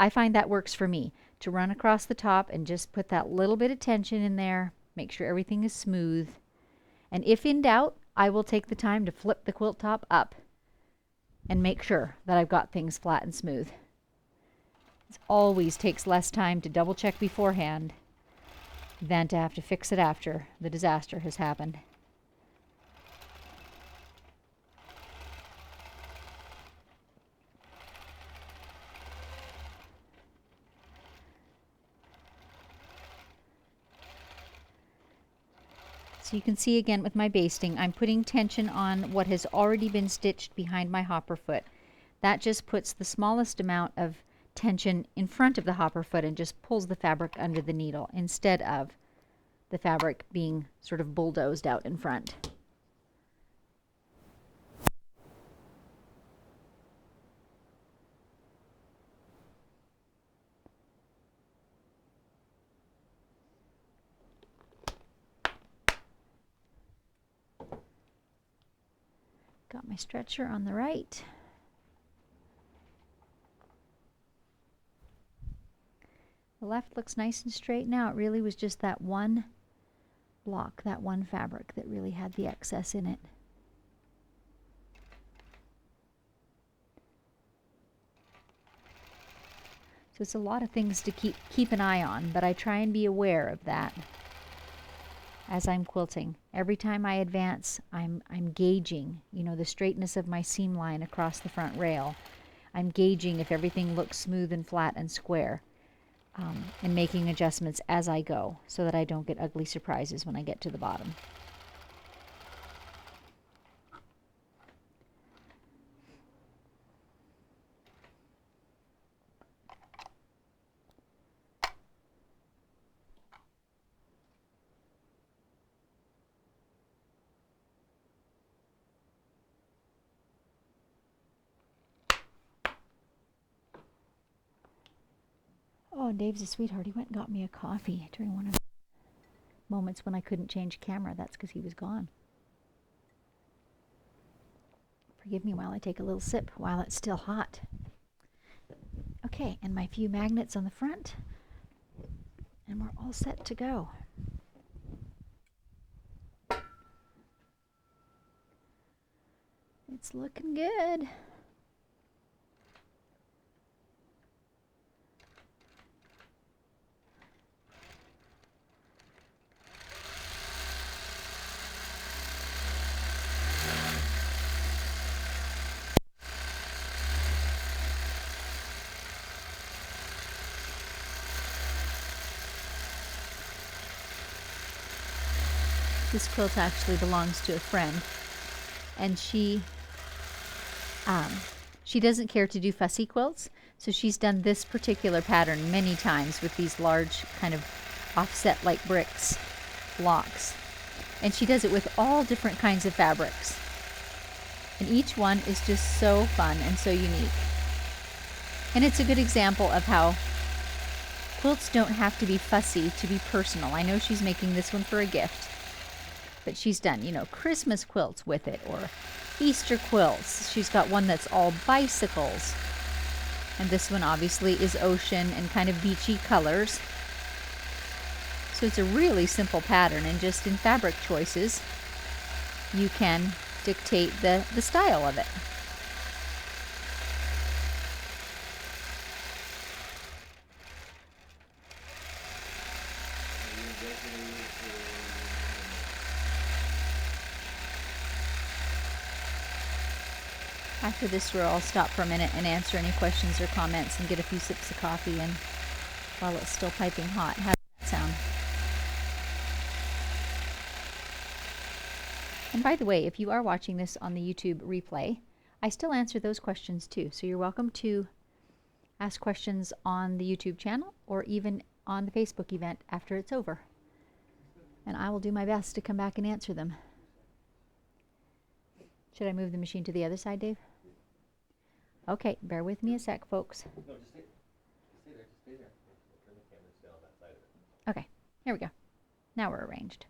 find that works for me, to run across the top and just put that little bit of tension in there, make sure everything is smooth. And if in doubt, I will take the time to flip the quilt top up and make sure that I've got things flat and smooth. It always takes less time to double check beforehand than to have to fix it after the disaster has happened. So you can see again with my basting, I'm putting tension on what has already been stitched behind my hopper foot. That just puts the smallest amount of tension in front of the hopper foot and just pulls the fabric under the needle instead of the fabric being sort of bulldozed out in front. Got my stretcher on the right. The left looks nice and straight now. It really was just that one block, that one fabric that really had the excess in it. So it's a lot of things to keep an eye on, but I try and be aware of that as I'm quilting. Every time I advance, I'm gauging, the straightness of my seam line across the front rail. I'm gauging if everything looks smooth and flat and square, and making adjustments as I go so that I don't get ugly surprises when I get to the bottom. Oh, and Dave's a sweetheart. He went and got me a coffee during one of the moments when I couldn't change camera. That's because he was gone. Forgive me while I take a little sip while it's still hot. Okay, and my few magnets on the front. And we're all set to go. It's looking good. This quilt actually belongs to a friend, and she doesn't care to do fussy quilts, so she's done this particular pattern many times with these large kind of offset like bricks blocks. And she does it with all different kinds of fabrics. And each one is just so fun and so unique. And it's a good example of how quilts don't have to be fussy to be personal. I know she's making this one for a gift, but she's done, you know, Christmas quilts with it or Easter quilts. She's got one that's all bicycles. And this one obviously is ocean and kind of beachy colors. So it's a really simple pattern, and just in fabric choices, you can dictate the style of it. After this row, I'll stop for a minute and answer any questions or comments and get a few sips of coffee in while it's still piping hot. How does that sound? And by the way, if you are watching this on the YouTube replay, I still answer those questions too. So you're welcome to ask questions on the YouTube channel or even on the Facebook event after it's over. And I will do my best to come back and answer them. Should I move the machine to the other side, Dave? Okay, bear with me a sec, folks. No, just stay there, just stay there. We'll turn the camera down that side of it. Okay, here we go. Now we're arranged.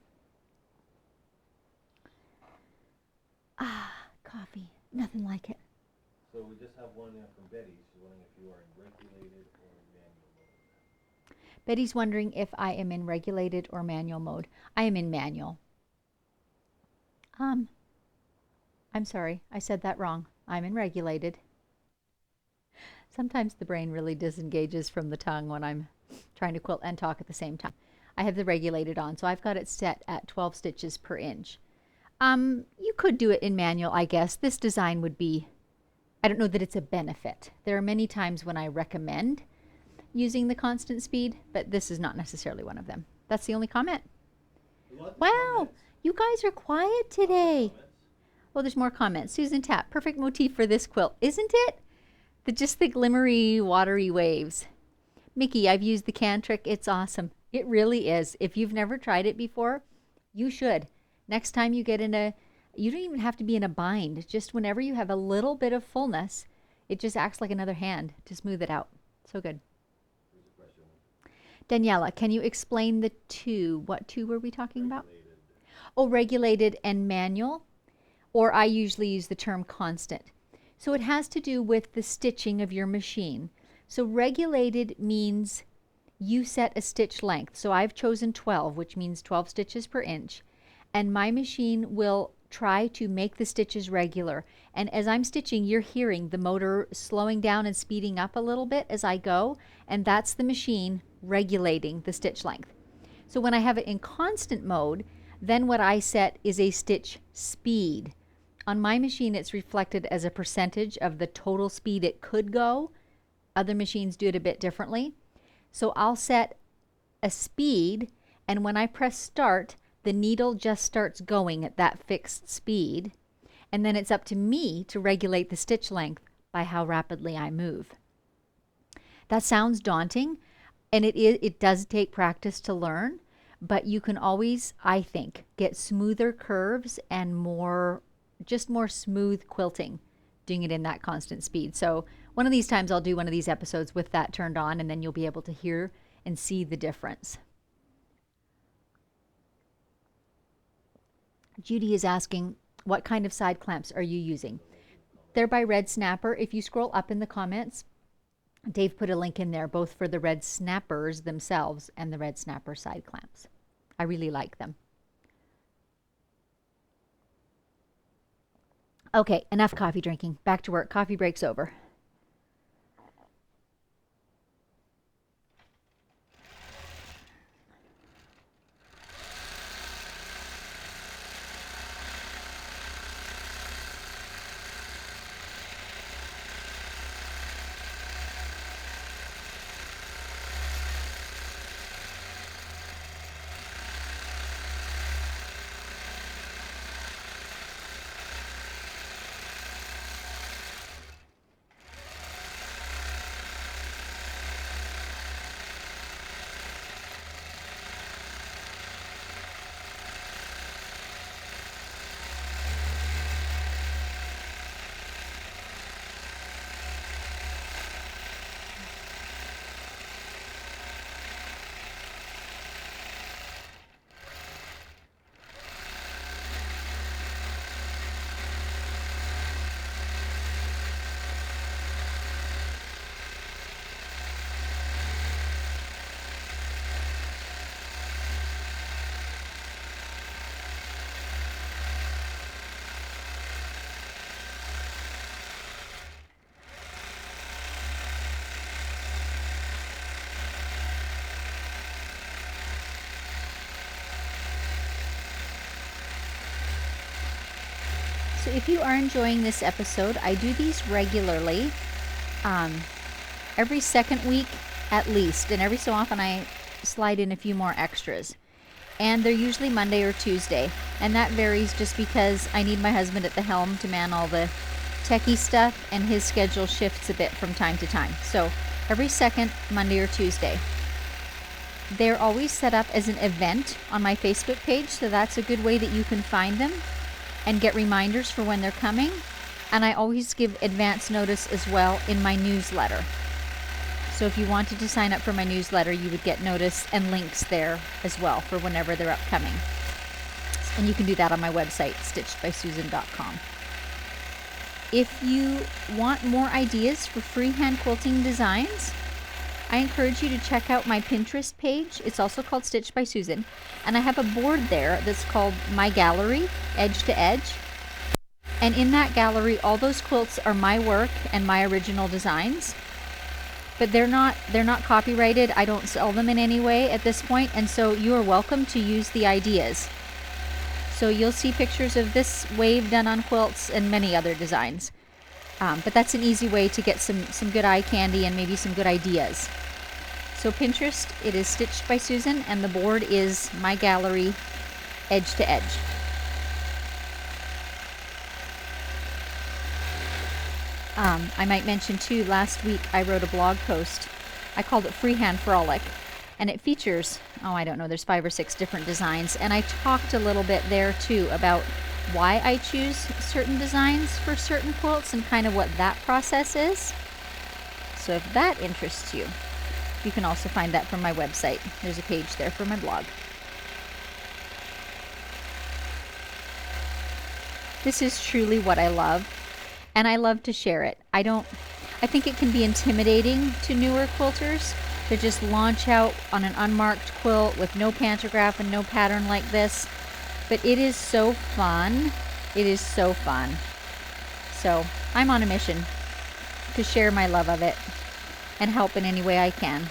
Ah, coffee. Nothing like it. So we just have one from Betty. She's wondering if you are in regulated or manual mode. Betty's wondering if I am in regulated or manual mode. I am in manual. I'm sorry, I said that wrong. I'm in regulated. Sometimes the brain really disengages from the tongue when I'm trying to quilt and talk at the same time. I have the regulated on, so I've got it set at 12 stitches per inch. You could do it in manual, I guess. This design would be, I don't know that it's a benefit. There are many times when I recommend using the constant speed, but this is not necessarily one of them. That's the only comment. Wow, you guys are quiet today. Oh, there's more comments. Susan Tapp, perfect motif for this quilt, isn't it? Just the glimmery, watery waves. Mickey, I've used the can trick. It's awesome. It really is. If you've never tried it before, you should. Next time you get you don't even have to be in a bind. Just whenever you have a little bit of fullness, it just acts like another hand to smooth it out. So good. Daniela, can you explain the two? What two were we talking about? Oh, regulated and manual. Or I usually use the term constant. So it has to do with the stitching of your machine. So regulated means you set a stitch length. So I've chosen 12, which means 12 stitches per inch. And my machine will try to make the stitches regular. And as I'm stitching, you're hearing the motor slowing down and speeding up a little bit as I go. And that's the machine regulating the stitch length. So when I have it in constant mode, then what I set is a stitch speed. On my machine, it's reflected as a percentage of the total speed it could go. Other machines do it a bit differently. So I'll set a speed, and when I press start, the needle just starts going at that fixed speed. And then it's up to me to regulate the stitch length by how rapidly I move. That sounds daunting, and it does take practice to learn, but you can always, I think, get smoother curves and more smooth quilting doing it in that constant speed. So one of these times I'll do one of these episodes with that turned on, and then you'll be able to hear and see the difference. Judy is asking, what kind of side clamps are you using? They're by Red Snapper. If you scroll up in the comments, Dave put a link in there both for the Red Snappers themselves and the Red Snapper side clamps. I really like them. Okay, enough coffee drinking. Back to work. Coffee break's over. So if you are enjoying this episode, I do these regularly, every second week at least, and every so often I slide in a few more extras. And they're usually Monday or Tuesday, and that varies just because I need my husband at the helm to man all the techie stuff, and his schedule shifts a bit from time to time. So every second Monday or Tuesday. They're always set up as an event on my Facebook page, so that's a good way that you can find them and get reminders for when they're coming. And I always give advance notice as well in my newsletter. So if you wanted to sign up for my newsletter, you would get notice and links there as well for whenever they're upcoming. And you can do that on my website, stitchedbysusan.com. If you want more ideas for freehand quilting designs, I encourage you to check out my Pinterest page. It's also called Stitched by Susan. And I have a board there that's called My Gallery, Edge to Edge. And in that gallery, all those quilts are my work and my original designs. But they're not copyrighted. I don't sell them in any way at this point. And so you are welcome to use the ideas. So you'll see pictures of this wave done on quilts and many other designs. But that's an easy way to get some good eye candy and maybe some good ideas. So Pinterest, it is Stitched by Susan, and the board is My Gallery, Edge to Edge. I might mention too, last week I wrote a blog post. I called it Freehand Frolic, and it features, there's 5 or 6 different designs. And I talked a little bit there too about why I choose certain designs for certain quilts and kind of what that process is. So if that interests you, you can also find that from my website. There's a page there for my blog. This is truly what I love, and I love to share it. I think it can be intimidating to newer quilters to just launch out on an unmarked quilt with no pantograph and no pattern like this. But it is so fun. It is so fun. So I'm on a mission to share my love of it and help in any way I can.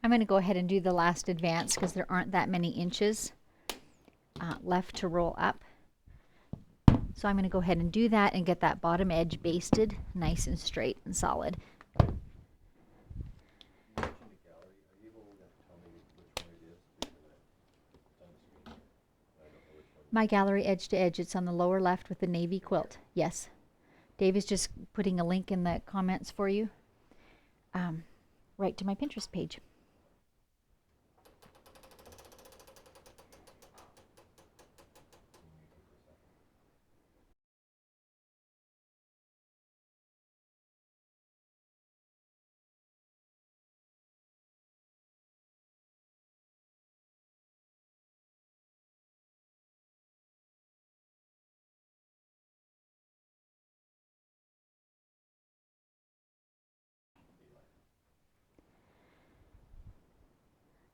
I'm going to go ahead and do the last advance because there aren't that many inches left to roll up. So I'm going to go ahead and do that and get that bottom edge basted nice and straight and solid. My Gallery Edge to Edge, it's on the lower left with the navy quilt. Yes. Dave is just putting a link in the comments for you, right to my Pinterest page.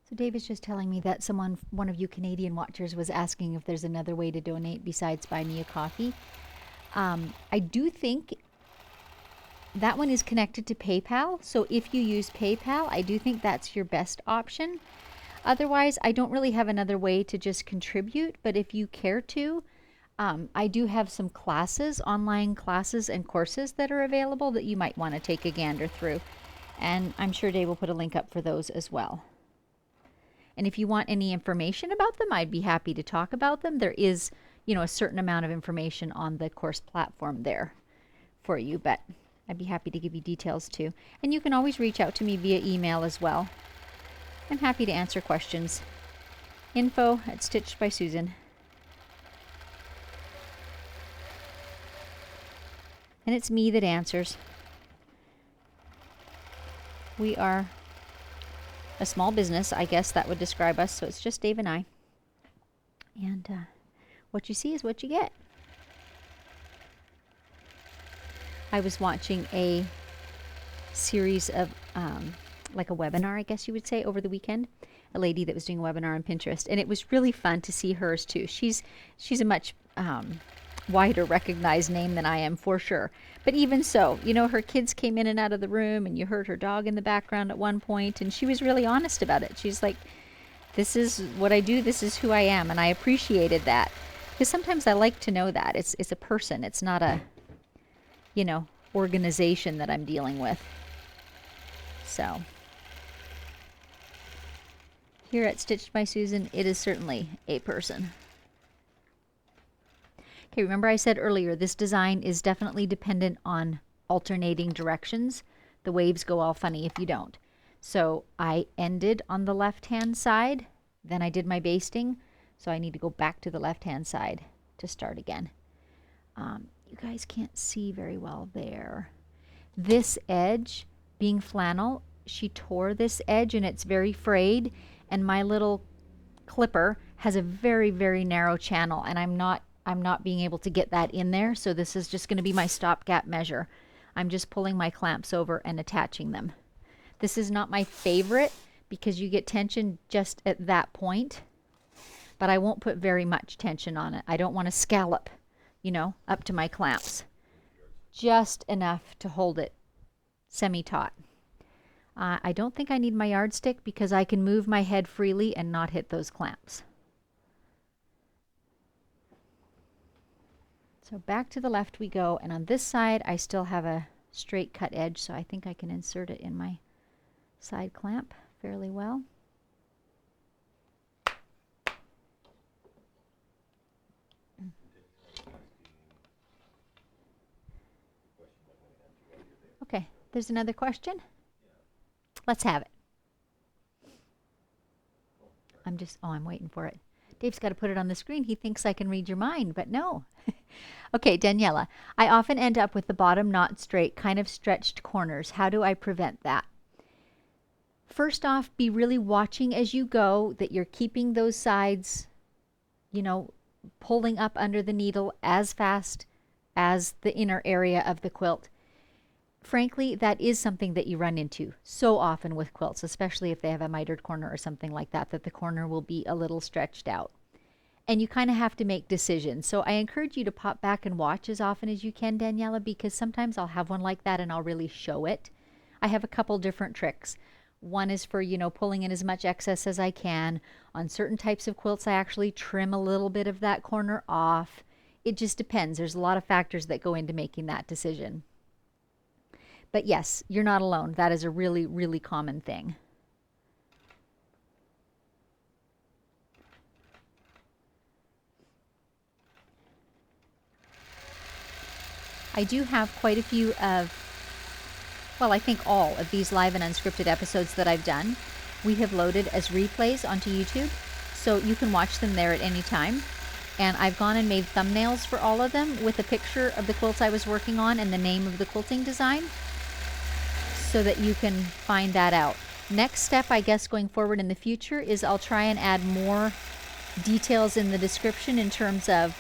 So Dave is just telling me that one of you Canadian watchers was asking if there's another way to donate besides buy me a coffee. I do think that one is connected to PayPal. So if you use PayPal, I do think that's your best option. Otherwise, I don't really have another way to just contribute, but if you care to, I do have some classes, online classes and courses that are available that you might want to take a gander through. And I'm sure Dave will put a link up for those as well. And if you want any information about them, I'd be happy to talk about them. There is, a certain amount of information on the course platform there for you, but I'd be happy to give you details too. And you can always reach out to me via email as well. I'm happy to answer questions. info@stitchedbysusan. And it's me that answers. We are a small business, I guess that would describe us, so it's just Dave and I. And what you see is what you get. I was watching a series of, like a webinar, I guess you would say, over the weekend. A lady that was doing a webinar on Pinterest, and it was really fun to see hers too. She's a much wider recognized name than I am, for sure. But even so, you know, her kids came in and out of the room, and you heard her dog in the background at one point, and she was really honest about it. She's like, this is what I do, this is who I am, and I appreciated that. Because sometimes I like to know that. It's a person, it's not a, you know, organization that I'm dealing with. So here at Stitched by Susan, it is certainly a person. Okay, remember I said earlier, this design is definitely dependent on alternating directions. The waves go all funny if you don't. So I ended on the left-hand side, then I did my basting, so I need to go back to the left-hand side to start again. You guys can't see very well there. This edge, being flannel, she tore this edge and it's very frayed, and my little clipper has a very, very narrow channel, and I'm not being able to get that in there, so this is just going to be my stopgap measure. I'm just pulling my clamps over and attaching them. This is not my favorite because you get tension just at that point, but I won't put very much tension on it. I don't want to scallop, you know, up to my clamps. Just enough to hold it semi-taut. I don't think I need my yardstick because I can move my head freely and not hit those clamps. So back to the left we go, and on this side I still have a straight cut edge, so I think I can insert it in my side clamp fairly well. Okay, there's another question. Let's have it. I'm waiting for it. Dave's got to put it on the screen. He thinks I can read your mind, but no. Okay, Daniela. I often end up with the bottom not straight, kind of stretched corners. How do I prevent that? First off, be really watching as you go that you're keeping those sides, you know, pulling up under the needle as fast as the inner area of the quilt. Frankly, that is something that you run into so often with quilts, especially if they have a mitered corner or something like that, that the corner will be a little stretched out. And you kind of have to make decisions. So I encourage you to pop back and watch as often as you can, Daniela, because sometimes I'll have one like that and I'll really show it. I have a couple different tricks. One is for, you know, pulling in as much excess as I can. On certain types of quilts, I actually trim a little bit of that corner off. It just depends. There's a lot of factors that go into making that decision. But yes, you're not alone. That is a really, really common thing. I do have quite a few of, well, I think all of these live and unscripted episodes that I've done, we have loaded as replays onto YouTube, so you can watch them there at any time. And I've gone and made thumbnails for all of them with a picture of the quilts I was working on and the name of the quilting design, so that you can find that out. Next step, I guess, going forward in the future is I'll try and add more details in the description in terms of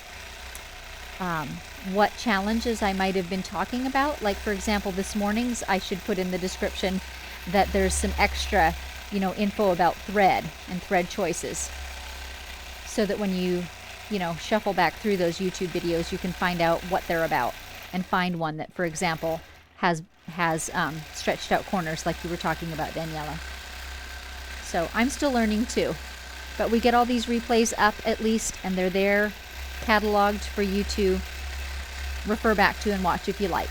what challenges I might have been talking about. Like, for example, this morning's, I should put in the description that there's some extra, you know, info about thread and thread choices, so that when you know, shuffle back through those YouTube videos, you can find out what they're about and find one that, for example, has stretched out corners like you were talking about, Daniela. So I'm still learning too, but we get all these replays up at least, and they're there cataloged for you to refer back to and watch if you like.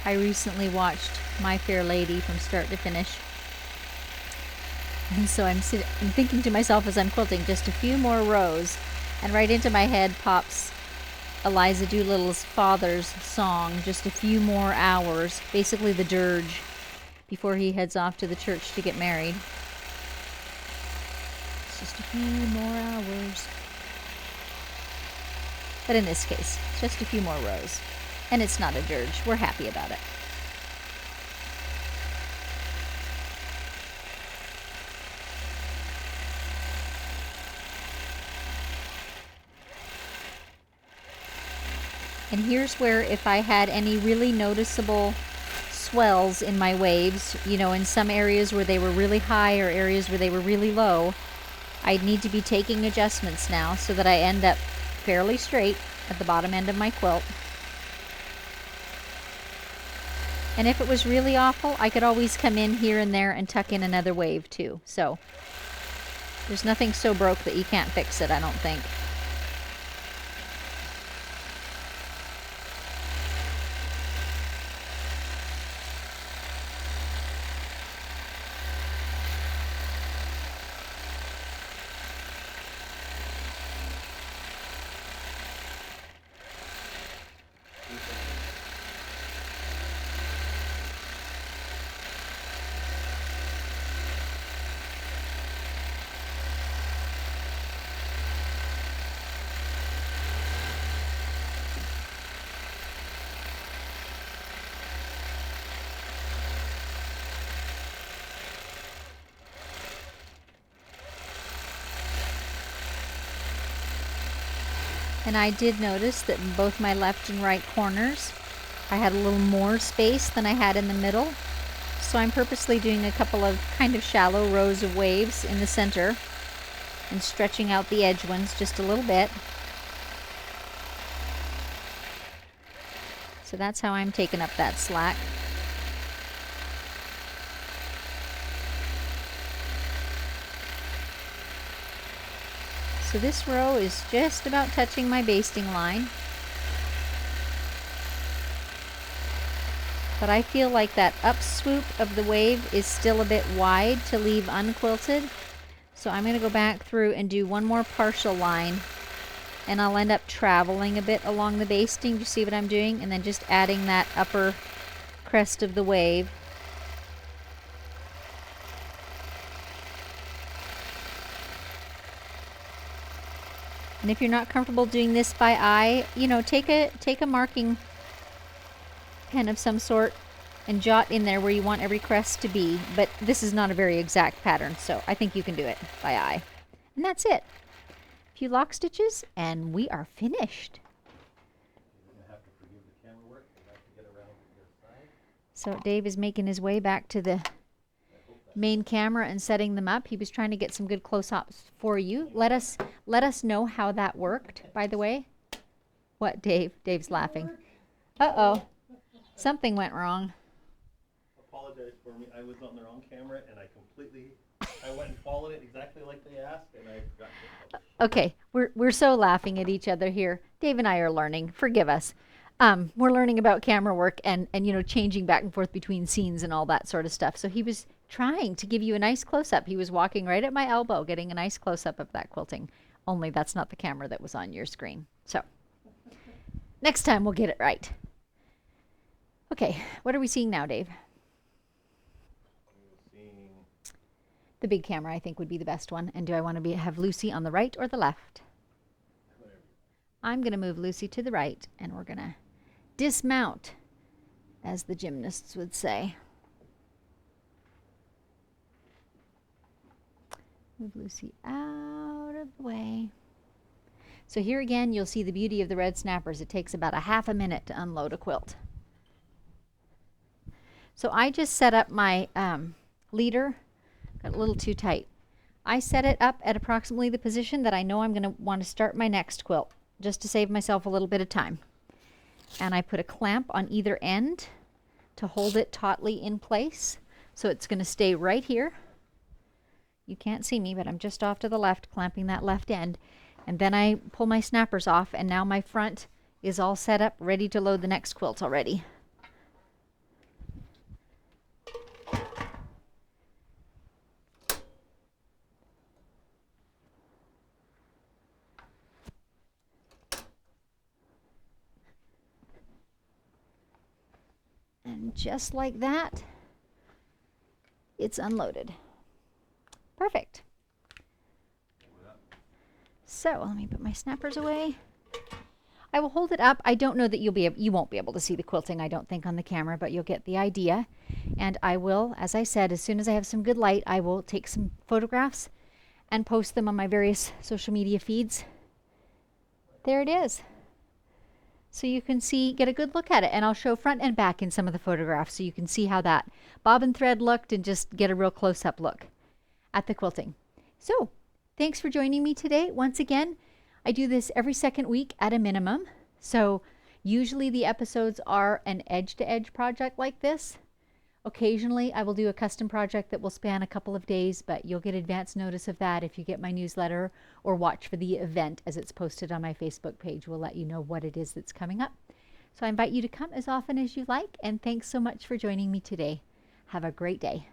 I recently watched My Fair Lady from start to finish. And so I'm thinking to myself as I'm quilting, just a few more rows, and right into my head pops Eliza Doolittle's father's song, Just a Few More Hours, basically the dirge before he heads off to the church to get married. It's just a few more hours. But in this case, just a few more rows. And it's not a dirge. We're happy about it. And here's where if I had any really noticeable swells in my waves, you know, in some areas where they were really high or areas where they were really low, I'd need to be taking adjustments now so that I end up fairly straight at the bottom end of my quilt. And if it was really awful, I could always come in here and there and tuck in another wave too. So there's nothing so broke that you can't fix it, I don't think. And I did notice that in both my left and right corners, I had a little more space than I had in the middle. So I'm purposely doing a couple of kind of shallow rows of waves in the center and stretching out the edge ones just a little bit. So that's how I'm taking up that slack. So this row is just about touching my basting line. But I feel like that up swoop of the wave is still a bit wide to leave unquilted. So I'm going to go back through and do one more partial line. And I'll end up traveling a bit along the basting. Do you see what I'm doing? And then just adding that upper crest of the wave. And if you're not comfortable doing this by eye, you know, take a marking pen of some sort and jot in there where you want every crest to be. But this is not a very exact pattern, so I think you can do it by eye. And that's it. A few lock stitches, and we are finished. You're going to have to forgive the camera work. You have to get around to the other side. So Dave is making his way back to the main camera and setting them up. He was trying to get some good close-ups for you. Let us know how that worked, by the way. What, Dave? Dave's laughing. Uh-oh. Something went wrong. Apologize for me. I was on the wrong camera and I went and followed it exactly like they asked and I forgot to publish. Okay, we're so laughing at each other here. Dave and I are learning. Forgive us. We're learning about camera work and you know, changing back and forth between scenes and all that sort of stuff. So he was trying to give you a nice close-up. He was walking right at my elbow, getting a nice close-up of that quilting. Only that's not the camera that was on your screen. So next time we'll get it right. Okay, what are we seeing now, Dave? The big camera, I think, would be the best one. And do I want to have Lucy on the right or the left? I'm going to move Lucy to the right, and we're going to dismount, as the gymnasts would say. Move Lucy out of the way. So here again, you'll see the beauty of the red snappers. It takes about a half a minute to unload a quilt. So I just set up my leader. Got a little too tight. I set it up at approximately the position that I know I'm going to want to start my next quilt, just to save myself a little bit of time. And I put a clamp on either end to hold it tautly in place. So it's going to stay right here. You can't see me, but I'm just off to the left, clamping that left end. And then I pull my snappers off, and now my front is all set up, ready to load the next quilt already. just like that, it's unloaded. Perfect. So let me put my snappers away. I will hold it up. I don't know that you won't be able to see the quilting, I don't think, on the camera, but you'll get the idea. And I will, as I said, as soon as I have some good light, I will take some photographs and post them on my various social media feeds. There it is. So you can see, get a good look at it, and I'll show front and back in some of the photographs so you can see how that bobbin thread looked and just get a real close-up look at the quilting. So thanks for joining me today. Once again, I do this every second week at a minimum. So usually the episodes are an edge-to-edge project like this. Occasionally I will do a custom project that will span a couple of days, but you'll get advance notice of that if you get my newsletter or watch for the event as it's posted on my Facebook page. We'll let you know what it is that's coming up. So I invite you to come as often as you like, and thanks so much for joining me today. Have a great day.